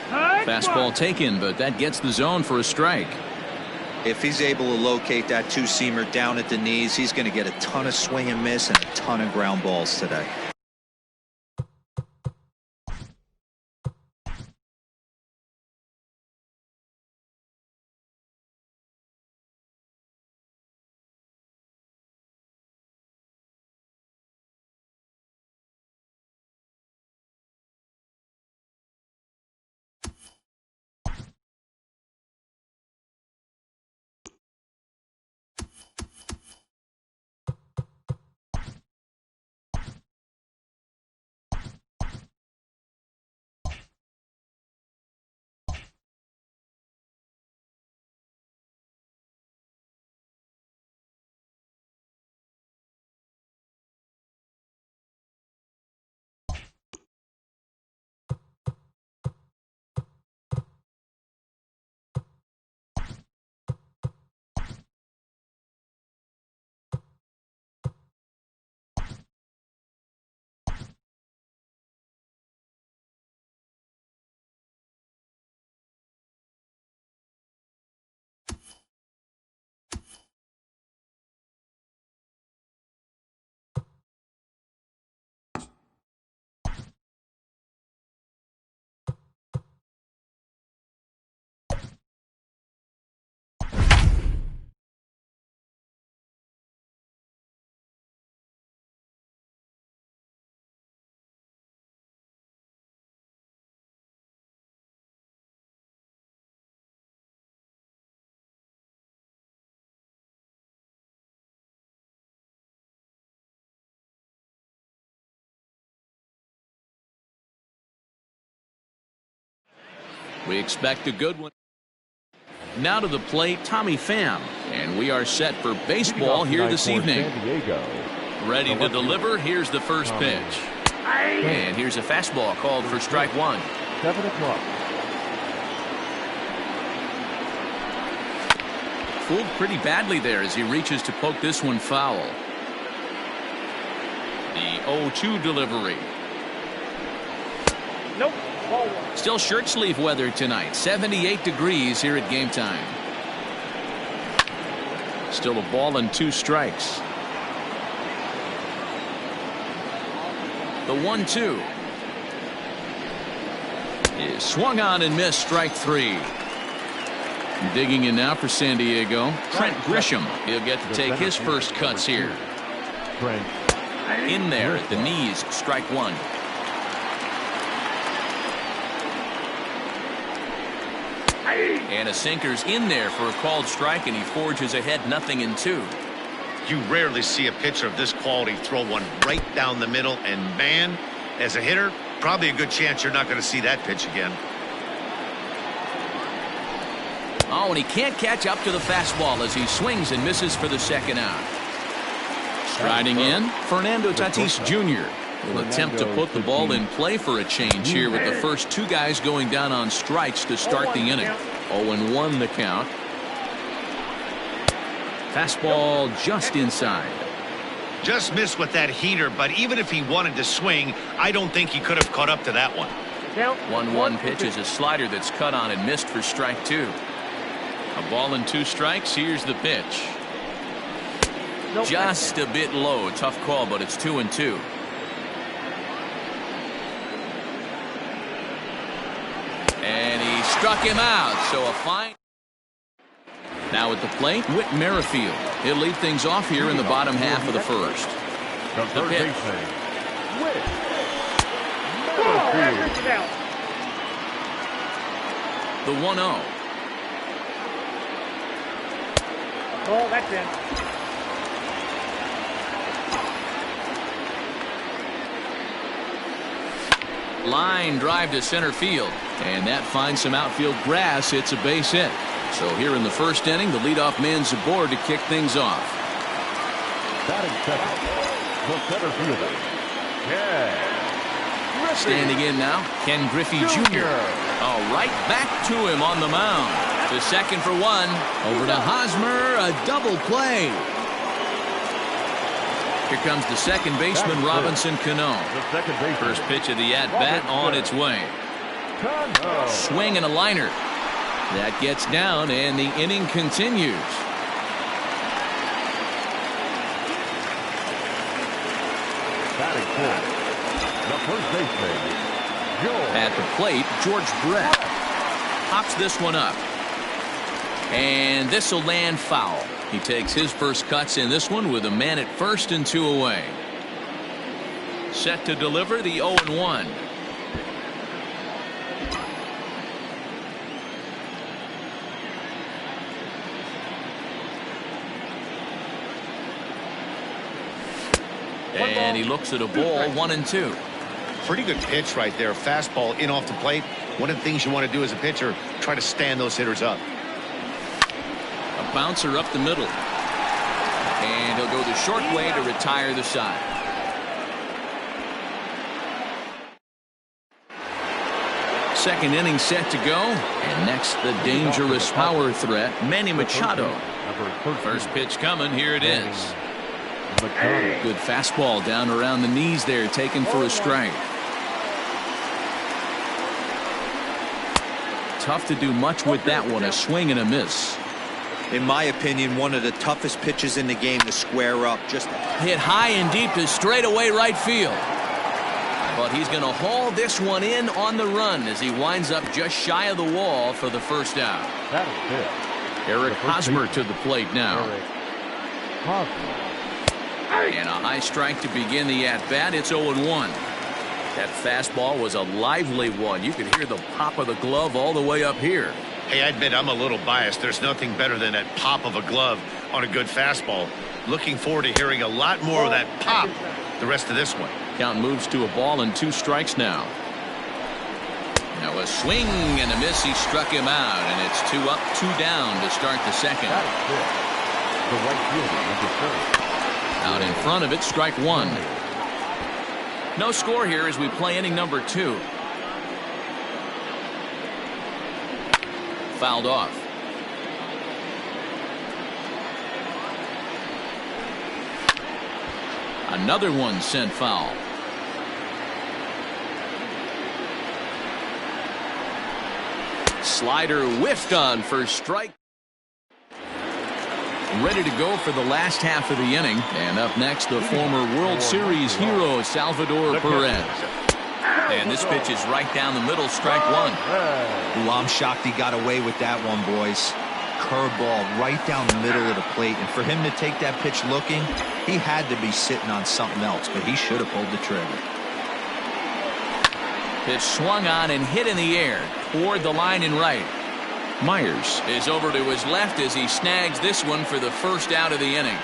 [SPEAKER 1] Fastball taken, but that gets the zone for a strike.
[SPEAKER 3] If he's able to locate that two-seamer down at the knees, he's going to get a ton of swing and miss and a ton of ground balls today.
[SPEAKER 1] We expect a good one. Now to the plate, Tommy Pham. And we are set for baseball here this evening. Ready to deliver. Here's the first pitch. And here's a fastball called for strike one.
[SPEAKER 2] 7 o'clock.
[SPEAKER 1] Fooled pretty badly there as he reaches to poke this one foul. The 0-2 delivery.
[SPEAKER 5] Nope.
[SPEAKER 1] Still shirt sleeve weather tonight. 78 degrees here at game time. Still a ball and 2 strikes. The 1-2 is swung on and missed. Strike 3. Digging in now for San Diego, Trent Grisham. He'll get to take his first cuts here. In there at the knees. Strike 1. And a sinker's in there for a called strike, and he forges ahead 0-2.
[SPEAKER 4] You rarely see a pitcher of this quality throw one right down the middle, and man, as a hitter, probably a good chance you're not going to see that pitch again.
[SPEAKER 1] Oh, and he can't catch up to the fastball as he swings and misses for the second out. Striding in, Fernando Tatis Jr. will attempt to put the ball in play for a change here with the first 2 guys going down on strikes to start the inning. 0-1 the count. Fastball just inside.
[SPEAKER 4] Just missed with that heater, but even if he wanted to swing, I don't think he could have caught up to that one.
[SPEAKER 1] 1-1 pitch is a slider that's cut on and missed for strike 2. A ball and 2 strikes. Here's the pitch. Just a bit low. Tough call, but it's 2-2. And he struck him out. So a fine. Now at the plate, Whit Merrifield. He'll lead things off here in the bottom half of the first. The pitch. The 1-0.
[SPEAKER 5] Oh, that's in.
[SPEAKER 1] Line drive to center field, and that finds some outfield grass. It's a base hit. So here in the first inning, the leadoff man's aboard to kick things off.
[SPEAKER 2] Batting second, the center fielder, Ken Griffey.
[SPEAKER 1] Standing in now, Ken Griffey Jr. All right, back to him on the mound. To second for 1. Over to Hosmer, a double play. Here comes the second baseman, Robinson Cano. First pitch of the at-bat on its way. Swing and a liner. That gets down, and the inning continues.
[SPEAKER 2] Batting fourth, the first baseman,
[SPEAKER 1] at the plate, George Brett pops this one up. And this will land foul. He takes his first cuts in this one with a man at first and 2 away. Set to deliver the 0-1. And he looks at a ball, 1-2.
[SPEAKER 4] Pretty good pitch right there. Fastball in off the plate. One of the things you want to do as a pitcher, try to stand those hitters up.
[SPEAKER 1] A bouncer up the middle. And he'll go the short way to retire the side. Second inning set to go. And next, the dangerous power threat, Manny Machado. First pitch coming. Here it is. Good fastball down around the knees there, taken for a strike. Tough to do much with that one. A swing and a miss.
[SPEAKER 3] In my opinion, one of the toughest pitches in the game to square up. Just
[SPEAKER 1] hit high and deep to straightaway right field. But he's going to haul this one in on the run as he winds up just shy of the wall for the first out. Eric Hosmer to the plate now. And a high strike to begin the at-bat. It's 0-1. That fastball was a lively one. You could hear the pop of the glove all the way up here.
[SPEAKER 4] Hey, I admit I'm a little biased. There's nothing better than that pop of a glove on a good fastball. Looking forward to hearing a lot more of that pop the rest of this one.
[SPEAKER 1] Count moves to a ball and 2 strikes now. Now a swing and a miss. He struck him out, and it's 2 up, 2 down to start the second.
[SPEAKER 2] The right fielder, number 4.
[SPEAKER 1] Out in front of it, strike 1. No score here as we play inning number 2. Fouled off. Another one sent foul. Slider whiffed on for strike. Ready to go for the last half of the inning. And up next, the former World Series hero, Salvador Perez. And this pitch is right down the middle, strike 1.
[SPEAKER 3] Ooh, I'm shocked he got away with that one, boys. Curveball right down the middle of the plate. And for him to take that pitch looking, he had to be sitting on something else, but he should have pulled the trigger.
[SPEAKER 1] Pitch swung on and hit in the air toward the line and right. Myers is over to his left as he snags this one for the first out of the inning.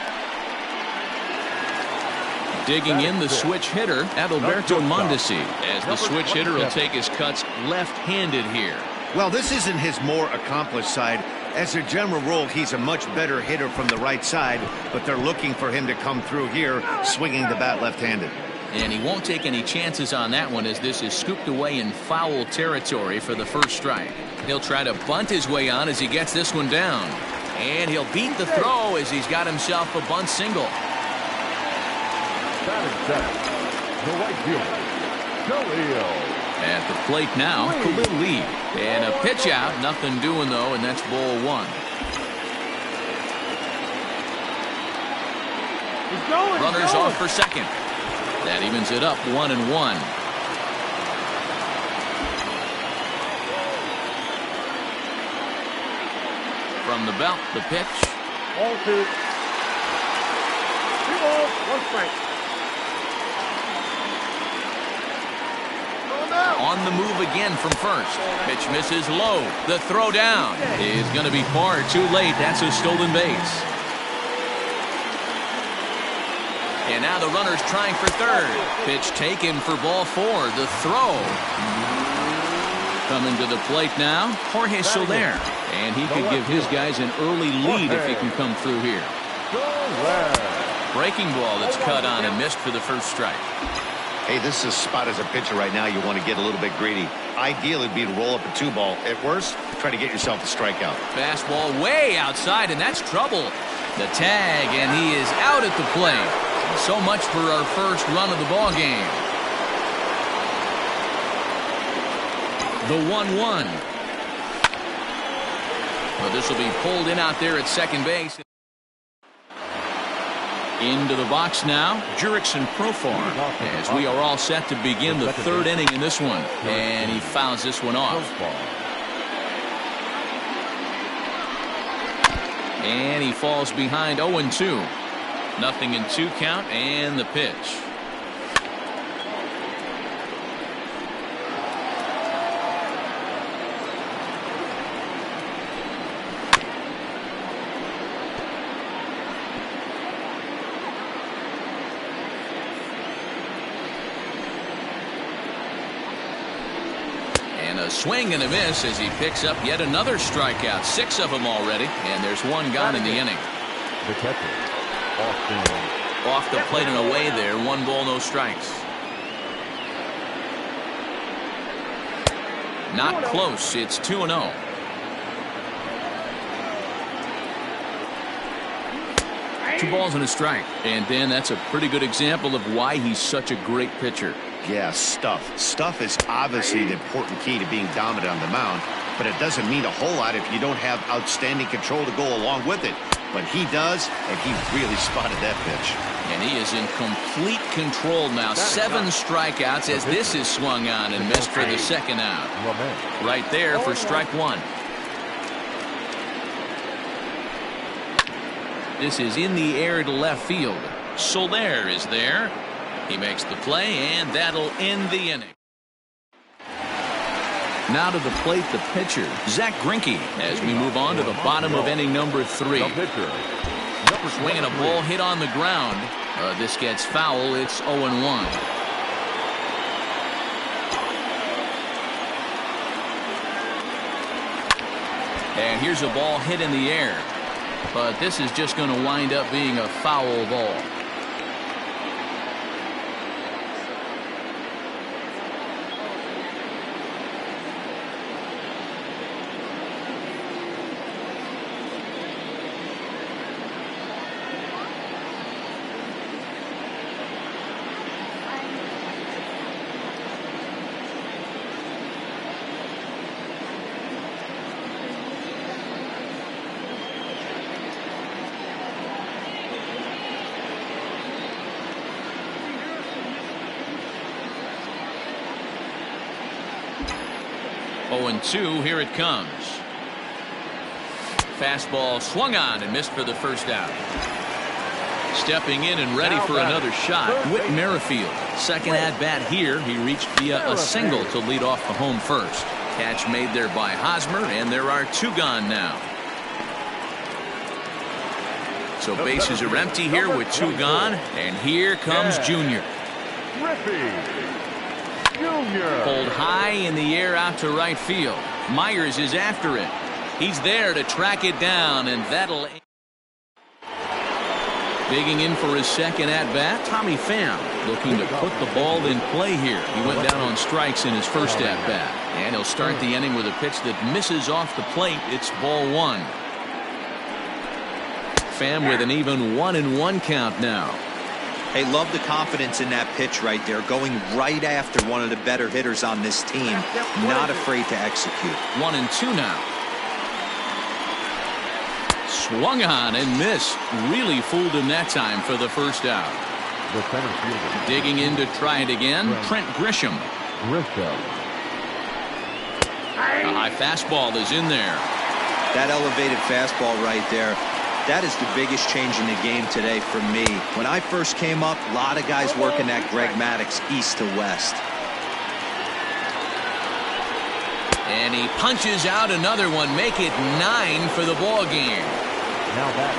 [SPEAKER 1] Digging in the switch hitter, Adalberto Mondesi, as the switch hitter will take his cuts left-handed here.
[SPEAKER 4] Well, this isn't his more accomplished side. As a general rule, he's a much better hitter from the right side, but they're looking for him to come through here, swinging the bat left-handed.
[SPEAKER 1] And he won't take any chances on that one as this is scooped away in foul territory for the first strike. He'll try to bunt his way on as he gets this one down. And he'll beat the throw as he's got himself a bunt single.
[SPEAKER 2] The right fielder, Khalil.
[SPEAKER 1] At the plate now, Khalil Lee. And a pitch out, nothing doing though, and that's ball 1. Runners off for second. That evens it up 1-1. From the belt, the pitch.
[SPEAKER 5] Ball 2. 3 balls, 1 strike.
[SPEAKER 1] On the move again from first. Pitch misses low. The throw down is going to be far too late. That's a stolen base. And now the runner's trying for third. Pitch taken for ball 4. The throw. Coming to the plate now, Jorge Soler. And he could give his guys an early lead if he can come through here. Breaking ball that's cut on and missed for the first strike.
[SPEAKER 4] Hey, this is a spot as a pitcher right now. You want to get a little bit greedy. Ideally, it'd be to roll up a 2-ball. At worst, try to get yourself a strikeout.
[SPEAKER 1] Fastball way outside, and that's trouble. The tag, and he is out at the plate. So much for our first run of the ball game. The 1-1. Well, this will be pulled in out there at second base. Into the box now, Jurickson Profar, as we are all set to begin the third inning in this one. And he fouls this one off. And he falls behind 0-2. Nothing in 2 count, and the pitch. A swing and a miss as he picks up yet another strikeout. 6 of them already, and there's 1 gone in the inning.
[SPEAKER 2] The catcher,
[SPEAKER 1] off the plate and away there. 1 ball, no strikes. Not close. It's 2-0. Two balls and a strike. And Dan, that's a pretty good example of why he's such a great pitcher.
[SPEAKER 4] Yeah, stuff. Stuff is obviously the important key to being dominant on the mound, but it doesn't mean a whole lot if you don't have outstanding control to go along with it. But he does, and he really spotted that pitch.
[SPEAKER 1] And he is in complete control now. 7 strikeouts as this is swung on and missed for the second out. Right there for strike 1. This is in the air to left field. Soler is there. He makes the play, and that'll end the inning. Now to the plate, the pitcher, Zach Greinke, as we move on to the bottom of inning number 3. Swinging a ball hit on the ground. This gets foul. It's 0-1. And here's a ball hit in the air. But this is just going to wind up being a foul ball. Oh, and 2, here it comes. Fastball swung on and missed for the first out. Stepping in and ready for another shot, Whit Merrifield. Second at bat here. He reached via a single to lead off the home first. Catch made there by Hosmer, and there are 2 gone now. So bases are empty here with 2 gone, and here comes Junior. Pulled high in the air out to right field. Myers is after it. He's there to track it down, and that'll... Digging in for his second at-bat, Tommy Pham looking to put the ball in play here. He went down on strikes in his first at-bat. And he'll start the inning with a pitch that misses off the plate. It's ball 1. Pham with an even 1-1 count now.
[SPEAKER 3] Hey, love the confidence in that pitch right there. Going right after one of the better hitters on this team. Not afraid to execute.
[SPEAKER 1] 1-2 now. Swung on and missed. Really fooled him that time for the first out.
[SPEAKER 2] The center fielder.
[SPEAKER 1] Digging in to try it again, Trent Grisham. A high fastball is in there.
[SPEAKER 3] That elevated fastball right there. That is the biggest change in the game today for me. When I first came up, a lot of guys working that Greg Maddux east to west.
[SPEAKER 1] And he punches out another one. Make it 9 for the ball game.
[SPEAKER 2] Now that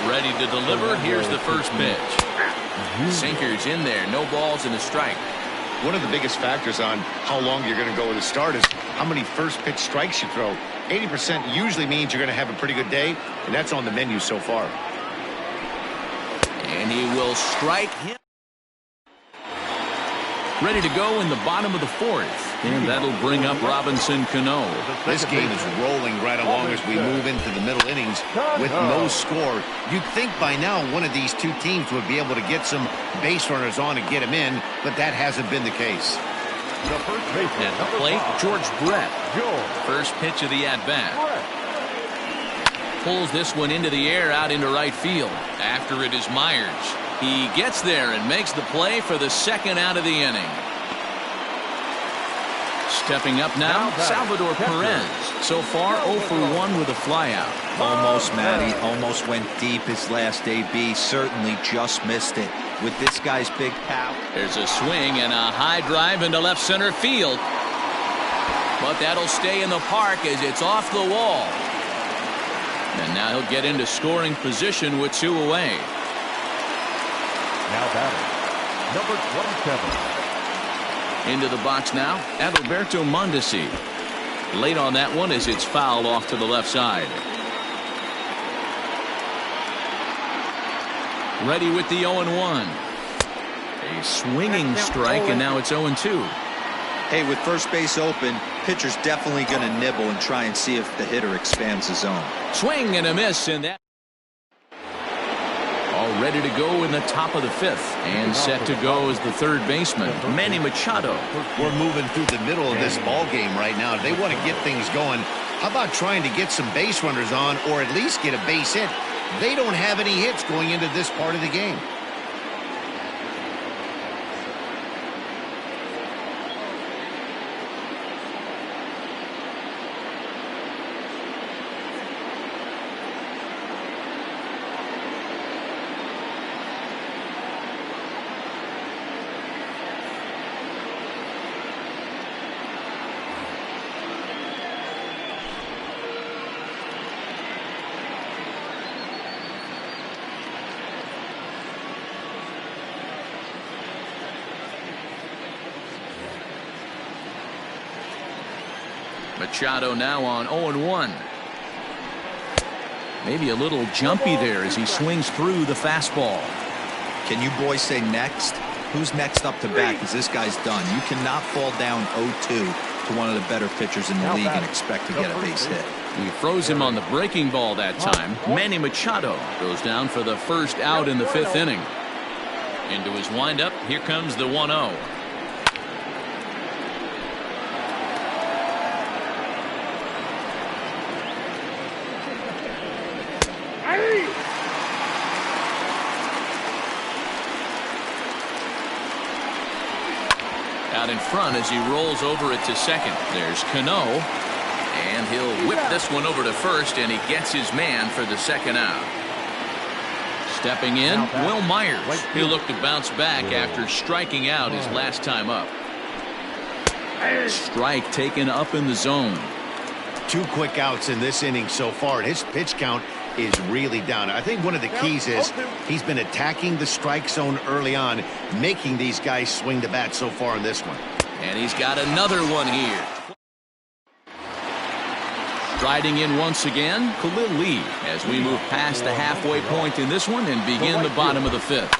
[SPEAKER 1] ready to deliver. Here's the first pitch. Sinkers in there. No balls and a strike.
[SPEAKER 4] One of the biggest factors on how long you're going to go with a start is how many first pitch strikes you throw. 80% usually means you're going to have a pretty good day, and that's on the menu so far.
[SPEAKER 1] And he will strike him. Ready to go in the bottom of the 4th. And that'll bring up Robinson Cano.
[SPEAKER 4] This game is rolling right along as we move into the middle innings with no score. You'd think by now one of these 2 teams would be able to get some base runners on and get them in, but that hasn't been the case.
[SPEAKER 1] At the plate, George Brett. First pitch of the at-bat. Pulls this one into the air out into right field. After it is Myers. He gets there and makes the play for the second out of the inning. Stepping up now, Salvador Perez. So far 0 for 1 with a flyout.
[SPEAKER 3] Almost, Matty. Almost went deep his last AB. Certainly just missed it. With this guy's big power.
[SPEAKER 1] There's a swing and a high drive into left center field. But that'll stay in the park as it's off the wall. And now he'll get into scoring position with 2 away.
[SPEAKER 2] Now batting, number 27.
[SPEAKER 1] Into the box now, Adalberto Mondesi. Late on that one as it's fouled off to the left side. Ready with the 0-1. A swinging strike, and now it's 0-2.
[SPEAKER 3] Hey, with first base open, pitcher's definitely going to nibble and try and see if the hitter expands his zone.
[SPEAKER 1] Swing and a miss, and that all ready to go in the top of the 5th. And set to go as the third baseman, Manny Machado.
[SPEAKER 4] We're moving through the middle of this ball game right now. They want to get things going. How about trying to get some base runners on, or at least get a base hit? They don't have any hits going into this part of the game.
[SPEAKER 1] Machado now on 0-1. Maybe a little jumpy there as he swings through the fastball.
[SPEAKER 3] Can you boys say next? Who's next up to bat? Because this guy's done. You cannot fall down 0-2 to one of the better pitchers in the league and expect to get a base hit.
[SPEAKER 1] He froze him on the breaking ball that time. Manny Machado goes down for the first out in the 5th inning. Into his windup, here comes the 1-0. Out in front as he rolls over it to second. There's Cano, and he'll whip this one over to first, and he gets his man for the second out. Stepping in, Will Myers. He'll look to bounce back after striking out his last time up. Strike taken up in the zone.
[SPEAKER 4] 2 quick outs in this inning so far, and his pitch count is really down. I think one of the keys is he's been attacking the strike zone early on, making these guys swing the bat so far in this one.
[SPEAKER 1] And he's got another one here. Striding in once again, Khalil Lee, as we move past the halfway point in this one and begin the bottom of the 5th.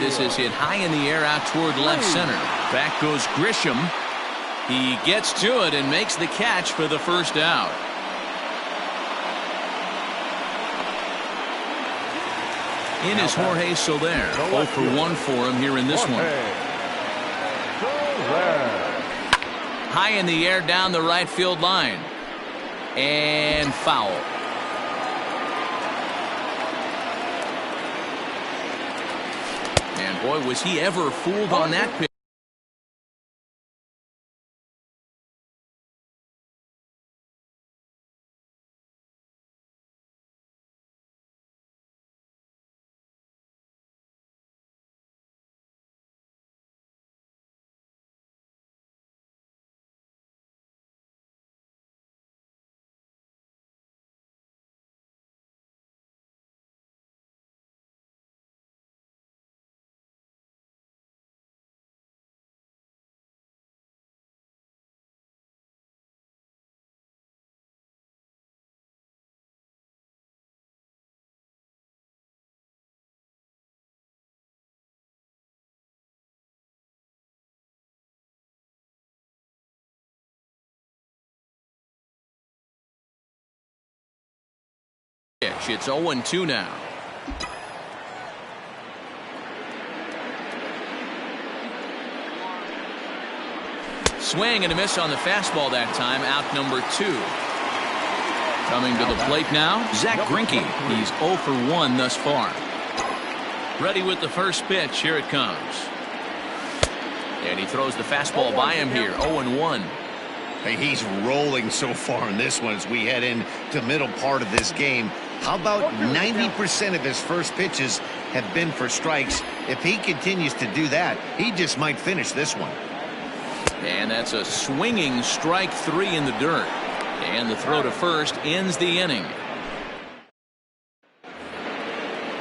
[SPEAKER 1] This is hit high in the air out toward left center. Back goes Grisham. He gets to it and makes the catch for the first out. In is Jorge Soler. 0 for 1 for him here in this one. High in the air down the right field line. And foul. And boy, was he ever fooled on that pitch. It's 0-2 now. Swing and a miss on the fastball that time. Out number 2. Coming to the plate now, Zach Greinke. He's 0 for 1 thus far. Ready with the first pitch. Here it comes. And he throws the fastball by him here. 0-1.
[SPEAKER 4] Hey, he's rolling so far in this one as we head into the middle part of this game. How about 90% of his first pitches have been for strikes? If he continues to do that, he just might finish this one.
[SPEAKER 1] And that's a swinging strike 3 in the dirt. And the throw to first ends the inning.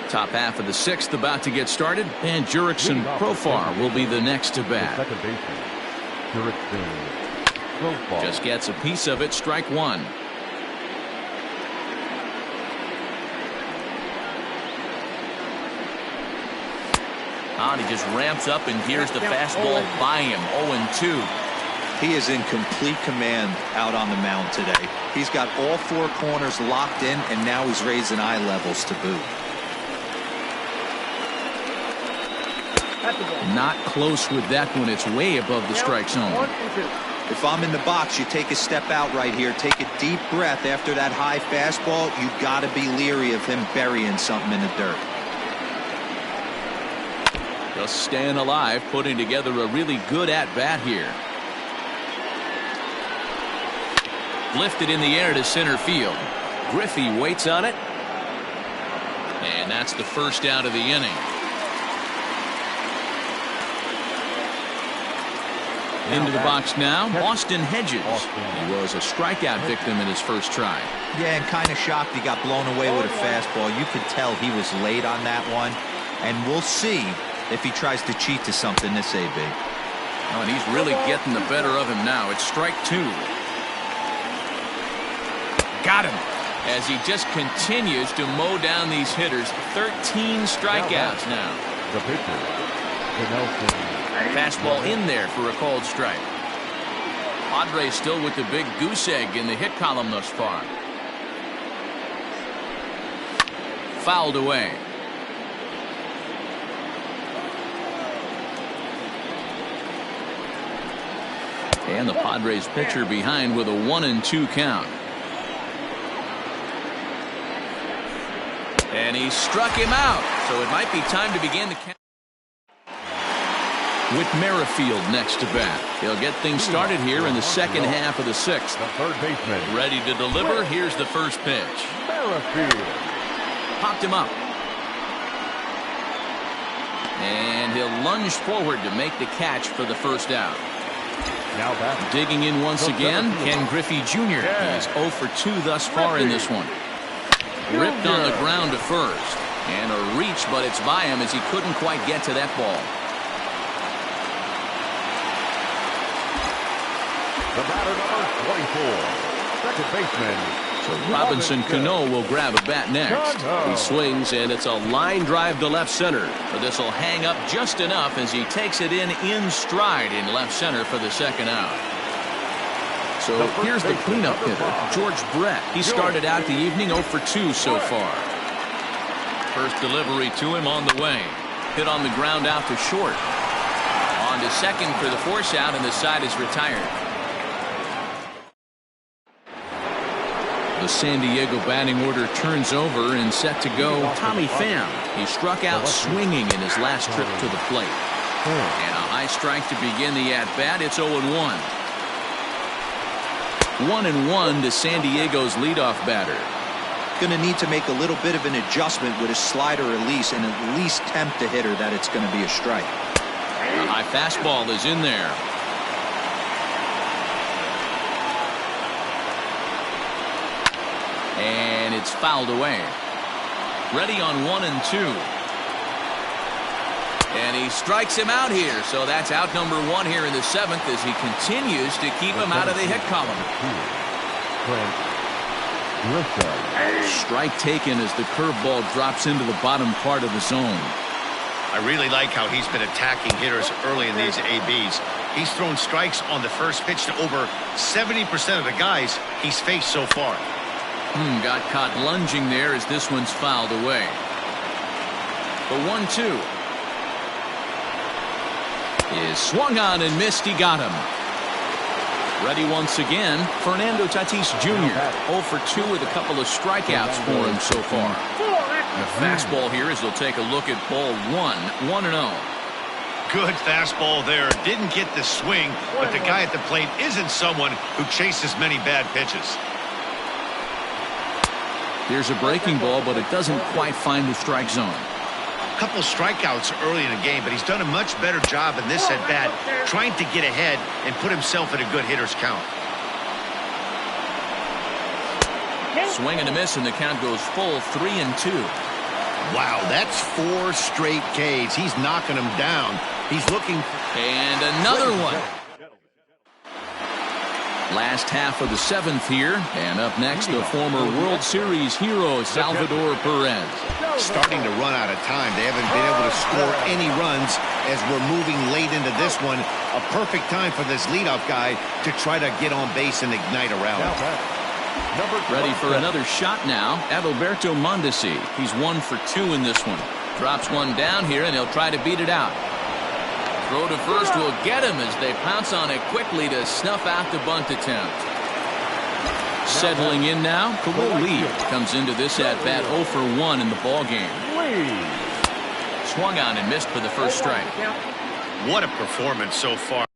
[SPEAKER 1] Top half of the 6th about to get started, and Jurickson Profar will be the next to bat.
[SPEAKER 2] Second baseman, Jurickson.
[SPEAKER 1] Just gets a piece of it. Strike 1. He just ramps up and gears the fastball by him. 0-2.
[SPEAKER 3] He is in complete command out on the mound today. He's got all 4 corners locked in, and now he's raising eye levels to boot.
[SPEAKER 1] Not close with that one. It's way above the strike zone.
[SPEAKER 3] If I'm in the box, you take a step out right here. Take a deep breath after that high fastball. You've got to be leery of him burying something in the dirt.
[SPEAKER 1] Just staying alive, putting together a really good at-bat here. Lifted in the air to center field. Griffey waits on it. And that's the first out of the inning. Into the box now, Austin Hedges. He was a strikeout victim in his first try.
[SPEAKER 3] Yeah, and kind of shocked he got blown away with a fastball. You could tell he was late on that one. And we'll see if he tries to cheat to something this AB.
[SPEAKER 1] Oh, and he's really getting the better of him now. It's strike 2. Got him. As he just continues to mow down these hitters. 13 strikeouts now.
[SPEAKER 2] The pitcher, the Nelson.
[SPEAKER 1] Fastball in there for a called strike. Padres still with the big goose egg in the hit column thus far. Fouled away. And the Padres pitcher behind with a 1-2 count. And he struck him out. So it might be time to begin the count. With Merrifield next to bat. He'll get things started here in the second half of the sixth.
[SPEAKER 2] The third baseman.
[SPEAKER 1] Ready to deliver. Here's the first pitch.
[SPEAKER 2] Merrifield.
[SPEAKER 1] Popped him up. And he'll lunge forward to make the catch for the first out.
[SPEAKER 2] Now back.
[SPEAKER 1] Digging in once again, Ken Griffey Jr. He's 0 for 2 thus far in this one. Ripped on the ground to first. And a reach, but it's by him as he couldn't quite get to that ball.
[SPEAKER 2] The batter, number 24. Second baseman.
[SPEAKER 1] So Robinson Cano will grab a bat next. He swings, and it's a line drive to left center. But this will hang up just enough as he takes it in stride in left center for the second out. So here's the cleanup hitter, George Brett. He started out the evening 0 for 2 so far. First delivery to him on the way. Hit on the ground out to short. On to second for the force out, and the side is retired. The San Diego batting order turns over and set to go. Tommy Pham. He struck out swinging in his last trip to the plate. And a high strike to begin the at-bat. It's 0-1. 1-1 to San Diego's leadoff batter.
[SPEAKER 3] Going to need to make a little bit of an adjustment with his slider release and at least tempt the hitter that it's going to be a strike.
[SPEAKER 1] The high fastball is in there. And it's fouled away. Ready on 1 and 2. And he strikes him out here. So that's out number 1 here in the 7th as he continues to keep him out of the hit column. Strike taken as the curveball drops into the bottom part of the zone.
[SPEAKER 4] I really like how he's been attacking hitters early in these ABs. He's thrown strikes on the first pitch to over 70% of the guys he's faced so far.
[SPEAKER 1] Got caught lunging there as this one's fouled away. The 1-2 is swung on and missed. He got him. Ready once again, Fernando Tatis Jr. 0 for 2 with a couple of strikeouts for him so far. The fastball here as they'll take a look at ball 1, 1-0.
[SPEAKER 4] Good fastball there. Didn't get the swing, but the guy at the plate isn't someone who chases many bad pitches.
[SPEAKER 1] Here's a breaking ball, but it doesn't quite find the strike zone.
[SPEAKER 4] A couple strikeouts early in the game, but he's done a much better job in this at-bat trying to get ahead and put himself in a good hitter's count.
[SPEAKER 1] Swing and a miss, and the count goes full 3-2.
[SPEAKER 4] Wow, that's 4 straight Ks. He's knocking them down. He's looking.
[SPEAKER 1] And another one. Last half of the 7th here, and up next the former World Series hero Salvador Perez.
[SPEAKER 4] Starting to run out of time. They haven't been able to score any runs as we're moving late into this one. A perfect time for this leadoff guy to try to get on base and ignite a rally.
[SPEAKER 1] Ready for another shot now, Adalberto Mondesi. He's 1 for 2 in this one. Drops one down here, and he'll try to beat it out. Throw to first will get him as they pounce on it quickly to snuff out the bunt attempt. Settling in now, Khalil Lee comes into this at-bat 0 for 1 in the ballgame. Swung on and missed for the first strike.
[SPEAKER 4] What a performance so far.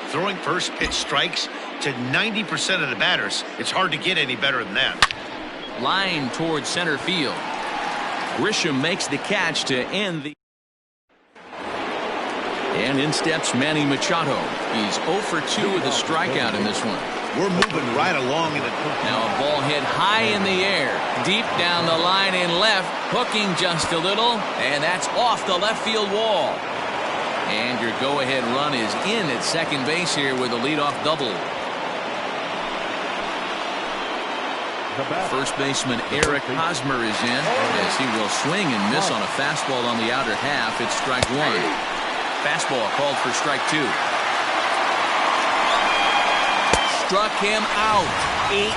[SPEAKER 4] Throwing first pitch strikes to 90% of the batters. It's hard to get any better than that.
[SPEAKER 1] Line towards center field. Grisham makes the catch to end the... And in steps Manny Machado. He's 0 for 2 with a strikeout in this one.
[SPEAKER 4] We're moving right along.
[SPEAKER 1] Now a ball hit high in the air. Deep down the line in left. Hooking just a little. And that's off the left field wall. And your go-ahead run is in at second base here with a leadoff double. First baseman Eric Hosmer is in as he will swing and miss on a fastball on the outer half. It's strike one. Fastball called for strike two. Struck him out. 18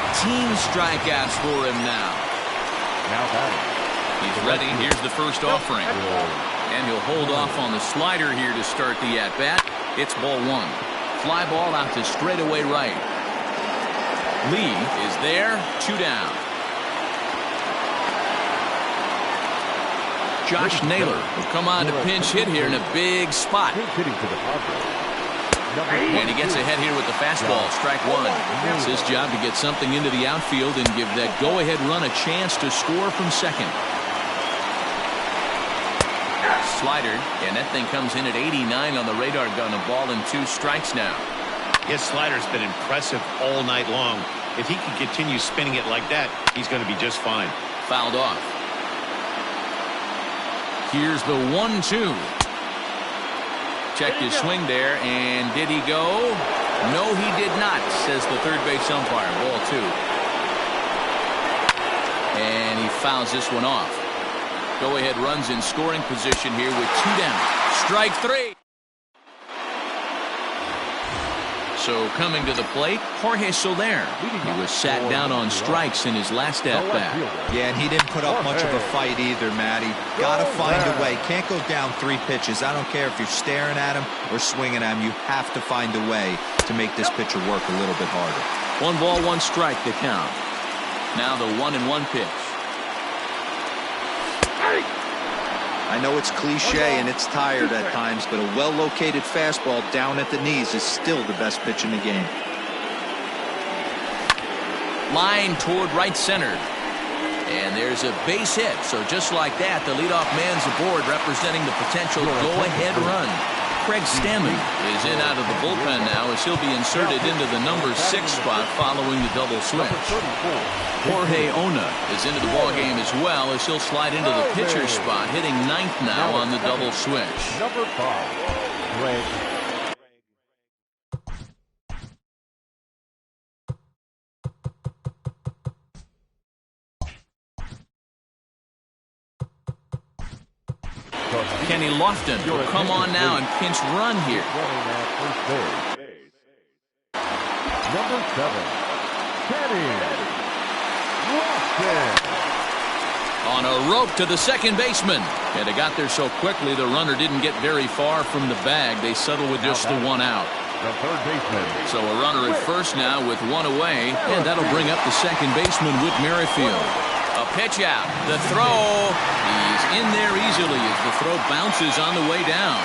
[SPEAKER 1] strikeouts for him now.
[SPEAKER 2] Now batting.
[SPEAKER 1] He's ready. Here's the first offering. And he'll hold off on the slider here to start the at-bat. It's ball one. Fly ball out to straightaway right. Lee is there. 2 down. Josh Naylor will come on to pinch hit here in a big spot.
[SPEAKER 2] Hitting to the Padres.
[SPEAKER 1] And he gets ahead here with the fastball. Strike one. It's his job to get something into the outfield and give that go-ahead run a chance to score from second. Slider, and that thing comes in at 89 on the radar gun. A ball and 2 strikes now.
[SPEAKER 4] His slider's been impressive all night long. If he can continue spinning it like that, he's going to be just fine.
[SPEAKER 1] Fouled off. Here's the 1-2. Checked his swing there, and did he go? No, he did not, says the third base umpire. Ball 2. And he fouls this one off. Go ahead runs in scoring position here with 2 down. Strike 3. So coming to the plate, Jorge Soler. He was sat down on strikes in his last at-bat.
[SPEAKER 3] Yeah, and he didn't put up much of a fight either, Matty. Gotta find a way. Can't go down 3 pitches. I don't care if you're staring at him or swinging at him. You have to find a way to make this pitcher work a little bit harder.
[SPEAKER 1] 1 ball, 1 strike to count. Now the 1-1 pitch.
[SPEAKER 3] I know it's cliche and it's tired at times, but a well-located fastball down at the knees is still the best pitch in the game.
[SPEAKER 1] Line toward right center. And there's a base hit. So just like that, the leadoff man's aboard, representing the potential go-ahead run. Craig Stammen is in out of the bullpen now as he'll be inserted into the number 6 spot following the double switch. Jorge Ona is into the ballgame as well as he'll slide into the pitcher's spot, hitting 9th now on the double switch.
[SPEAKER 2] Number 5, Greg.
[SPEAKER 1] Kenny Lofton will come on now and pinch run here.
[SPEAKER 2] Number 7, Kenny Lofton.
[SPEAKER 1] On a rope to the second baseman. And it got there so quickly the runner didn't get very far from the bag. They settle with just the 1 out.
[SPEAKER 2] The third baseman.
[SPEAKER 1] So a runner at first now with 1 away. And that'll bring up the second baseman, Whit Merrifield. A pitch out. The throw. He's in there easily as the throw bounces on the way down.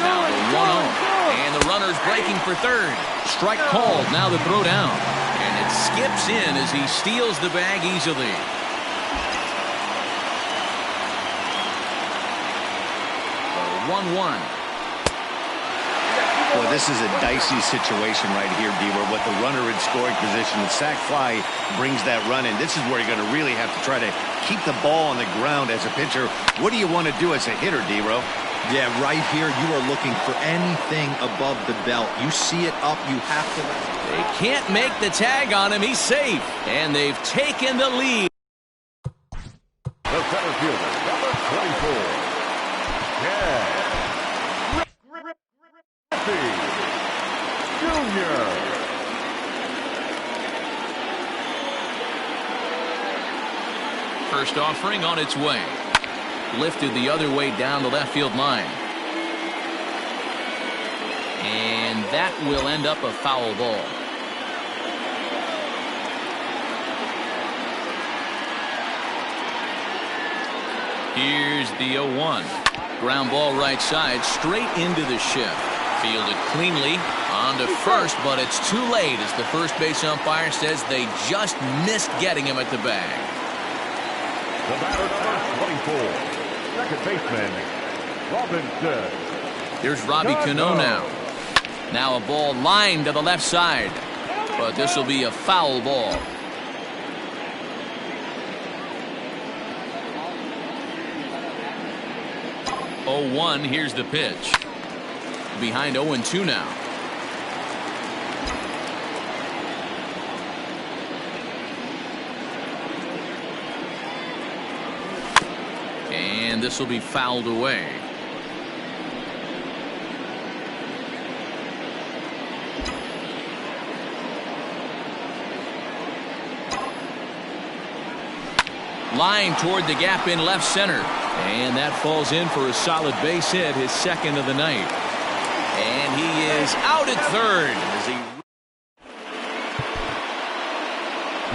[SPEAKER 1] Now the 1-0. And the runner's breaking for third. Strike called. Now the throw down. And it skips in as he steals the bag easily. The 1-1.
[SPEAKER 4] Boy, this is a dicey situation right here, D-Where with the runner in scoring position. The sac fly brings that run in. This is where you're going to really have to try to keep the ball on the ground as a pitcher. What do you want to do as a hitter, D-Ro?
[SPEAKER 3] Yeah, right here you are looking for anything above the belt. You see it up, you have to.
[SPEAKER 1] They can't make the tag on him. He's safe. And they've taken the lead.
[SPEAKER 2] The center fielder, number 24. Yeah. Junior.
[SPEAKER 1] First offering on its way. Lifted the other way down the left field line. And that will end up a foul ball. Here's the 0-1. Ground ball right side, straight into the shift. Fielded cleanly on to first, but it's too late as the first base umpire says they just missed getting him at the bag.
[SPEAKER 2] The batter number 24, second baseman, Robinson.
[SPEAKER 1] Here's Robbie Cano now. Now a ball lined to the left side, but this will be a foul ball. Oh, 1, here's the pitch. Behind 0-2 now. And this will be fouled away. Line toward the gap in left center. And that falls in for a solid base hit, his second of the night. And he is out at third as he...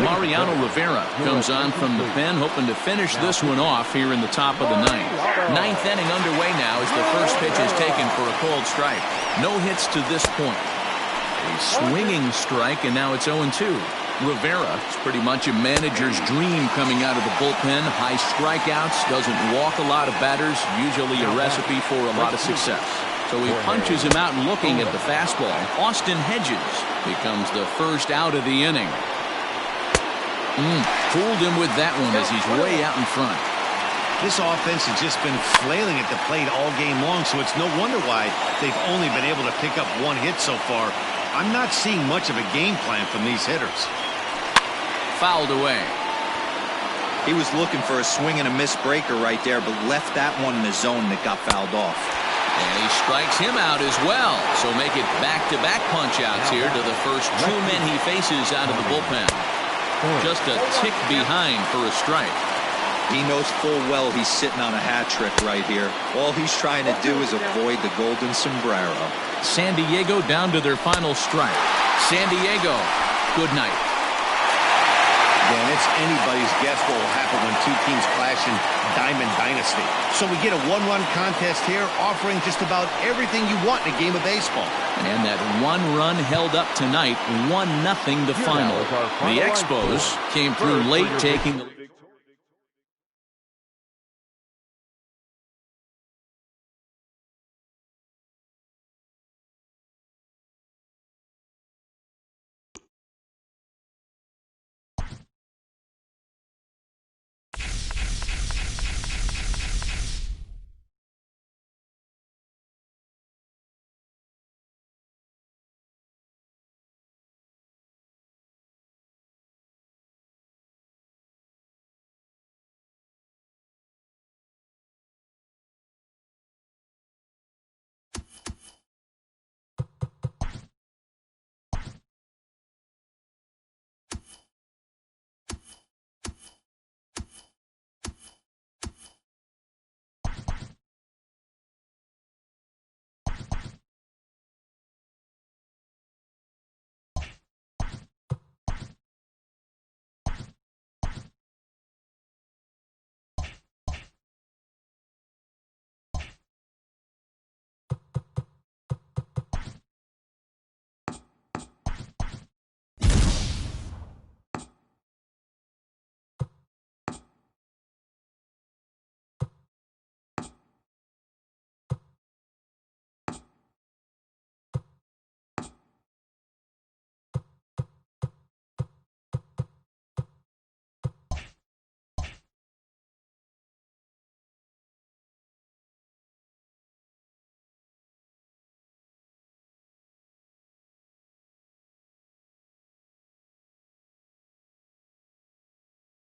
[SPEAKER 1] Mariano Rivera comes on from the pen, hoping to finish this one off here in the top of the ninth. Ninth inning underway now as the first pitch is taken for a called strike. No hits to this point. A swinging strike, and now it's 0-2. Rivera is pretty much a manager's dream coming out of the bullpen. High strikeouts, doesn't walk a lot of batters, usually a recipe for a lot of success. So he punches him out and looking at the fastball. Austin Hedges becomes the first out of the inning. Fooled him with that one as he's way out in front.
[SPEAKER 4] This offense has just been flailing at the plate all game long, so it's no wonder why they've only been able to pick up one hit so far. I'm not seeing much of a game plan from these hitters.
[SPEAKER 1] Fouled away.
[SPEAKER 3] He was looking for a swing and a miss breaker right there, but left that one in the zone that got fouled off.
[SPEAKER 1] And he strikes him out as well. So make it back-to-back punch-outs here to the first two men he faces out of the bullpen. Just a tick behind for a strike.
[SPEAKER 3] He knows full well he's sitting on a hat trick right here. All he's trying to do is avoid the golden sombrero.
[SPEAKER 1] San Diego down to their final strike. San Diego, good night.
[SPEAKER 4] Again, it's anybody's guess what will happen when two teams clash in Diamond Dynasty. So we get a one-run contest here, offering just about everything you want in a game of baseball.
[SPEAKER 1] And that one run held up tonight, 1-0 the final. The Expos came through late, taking the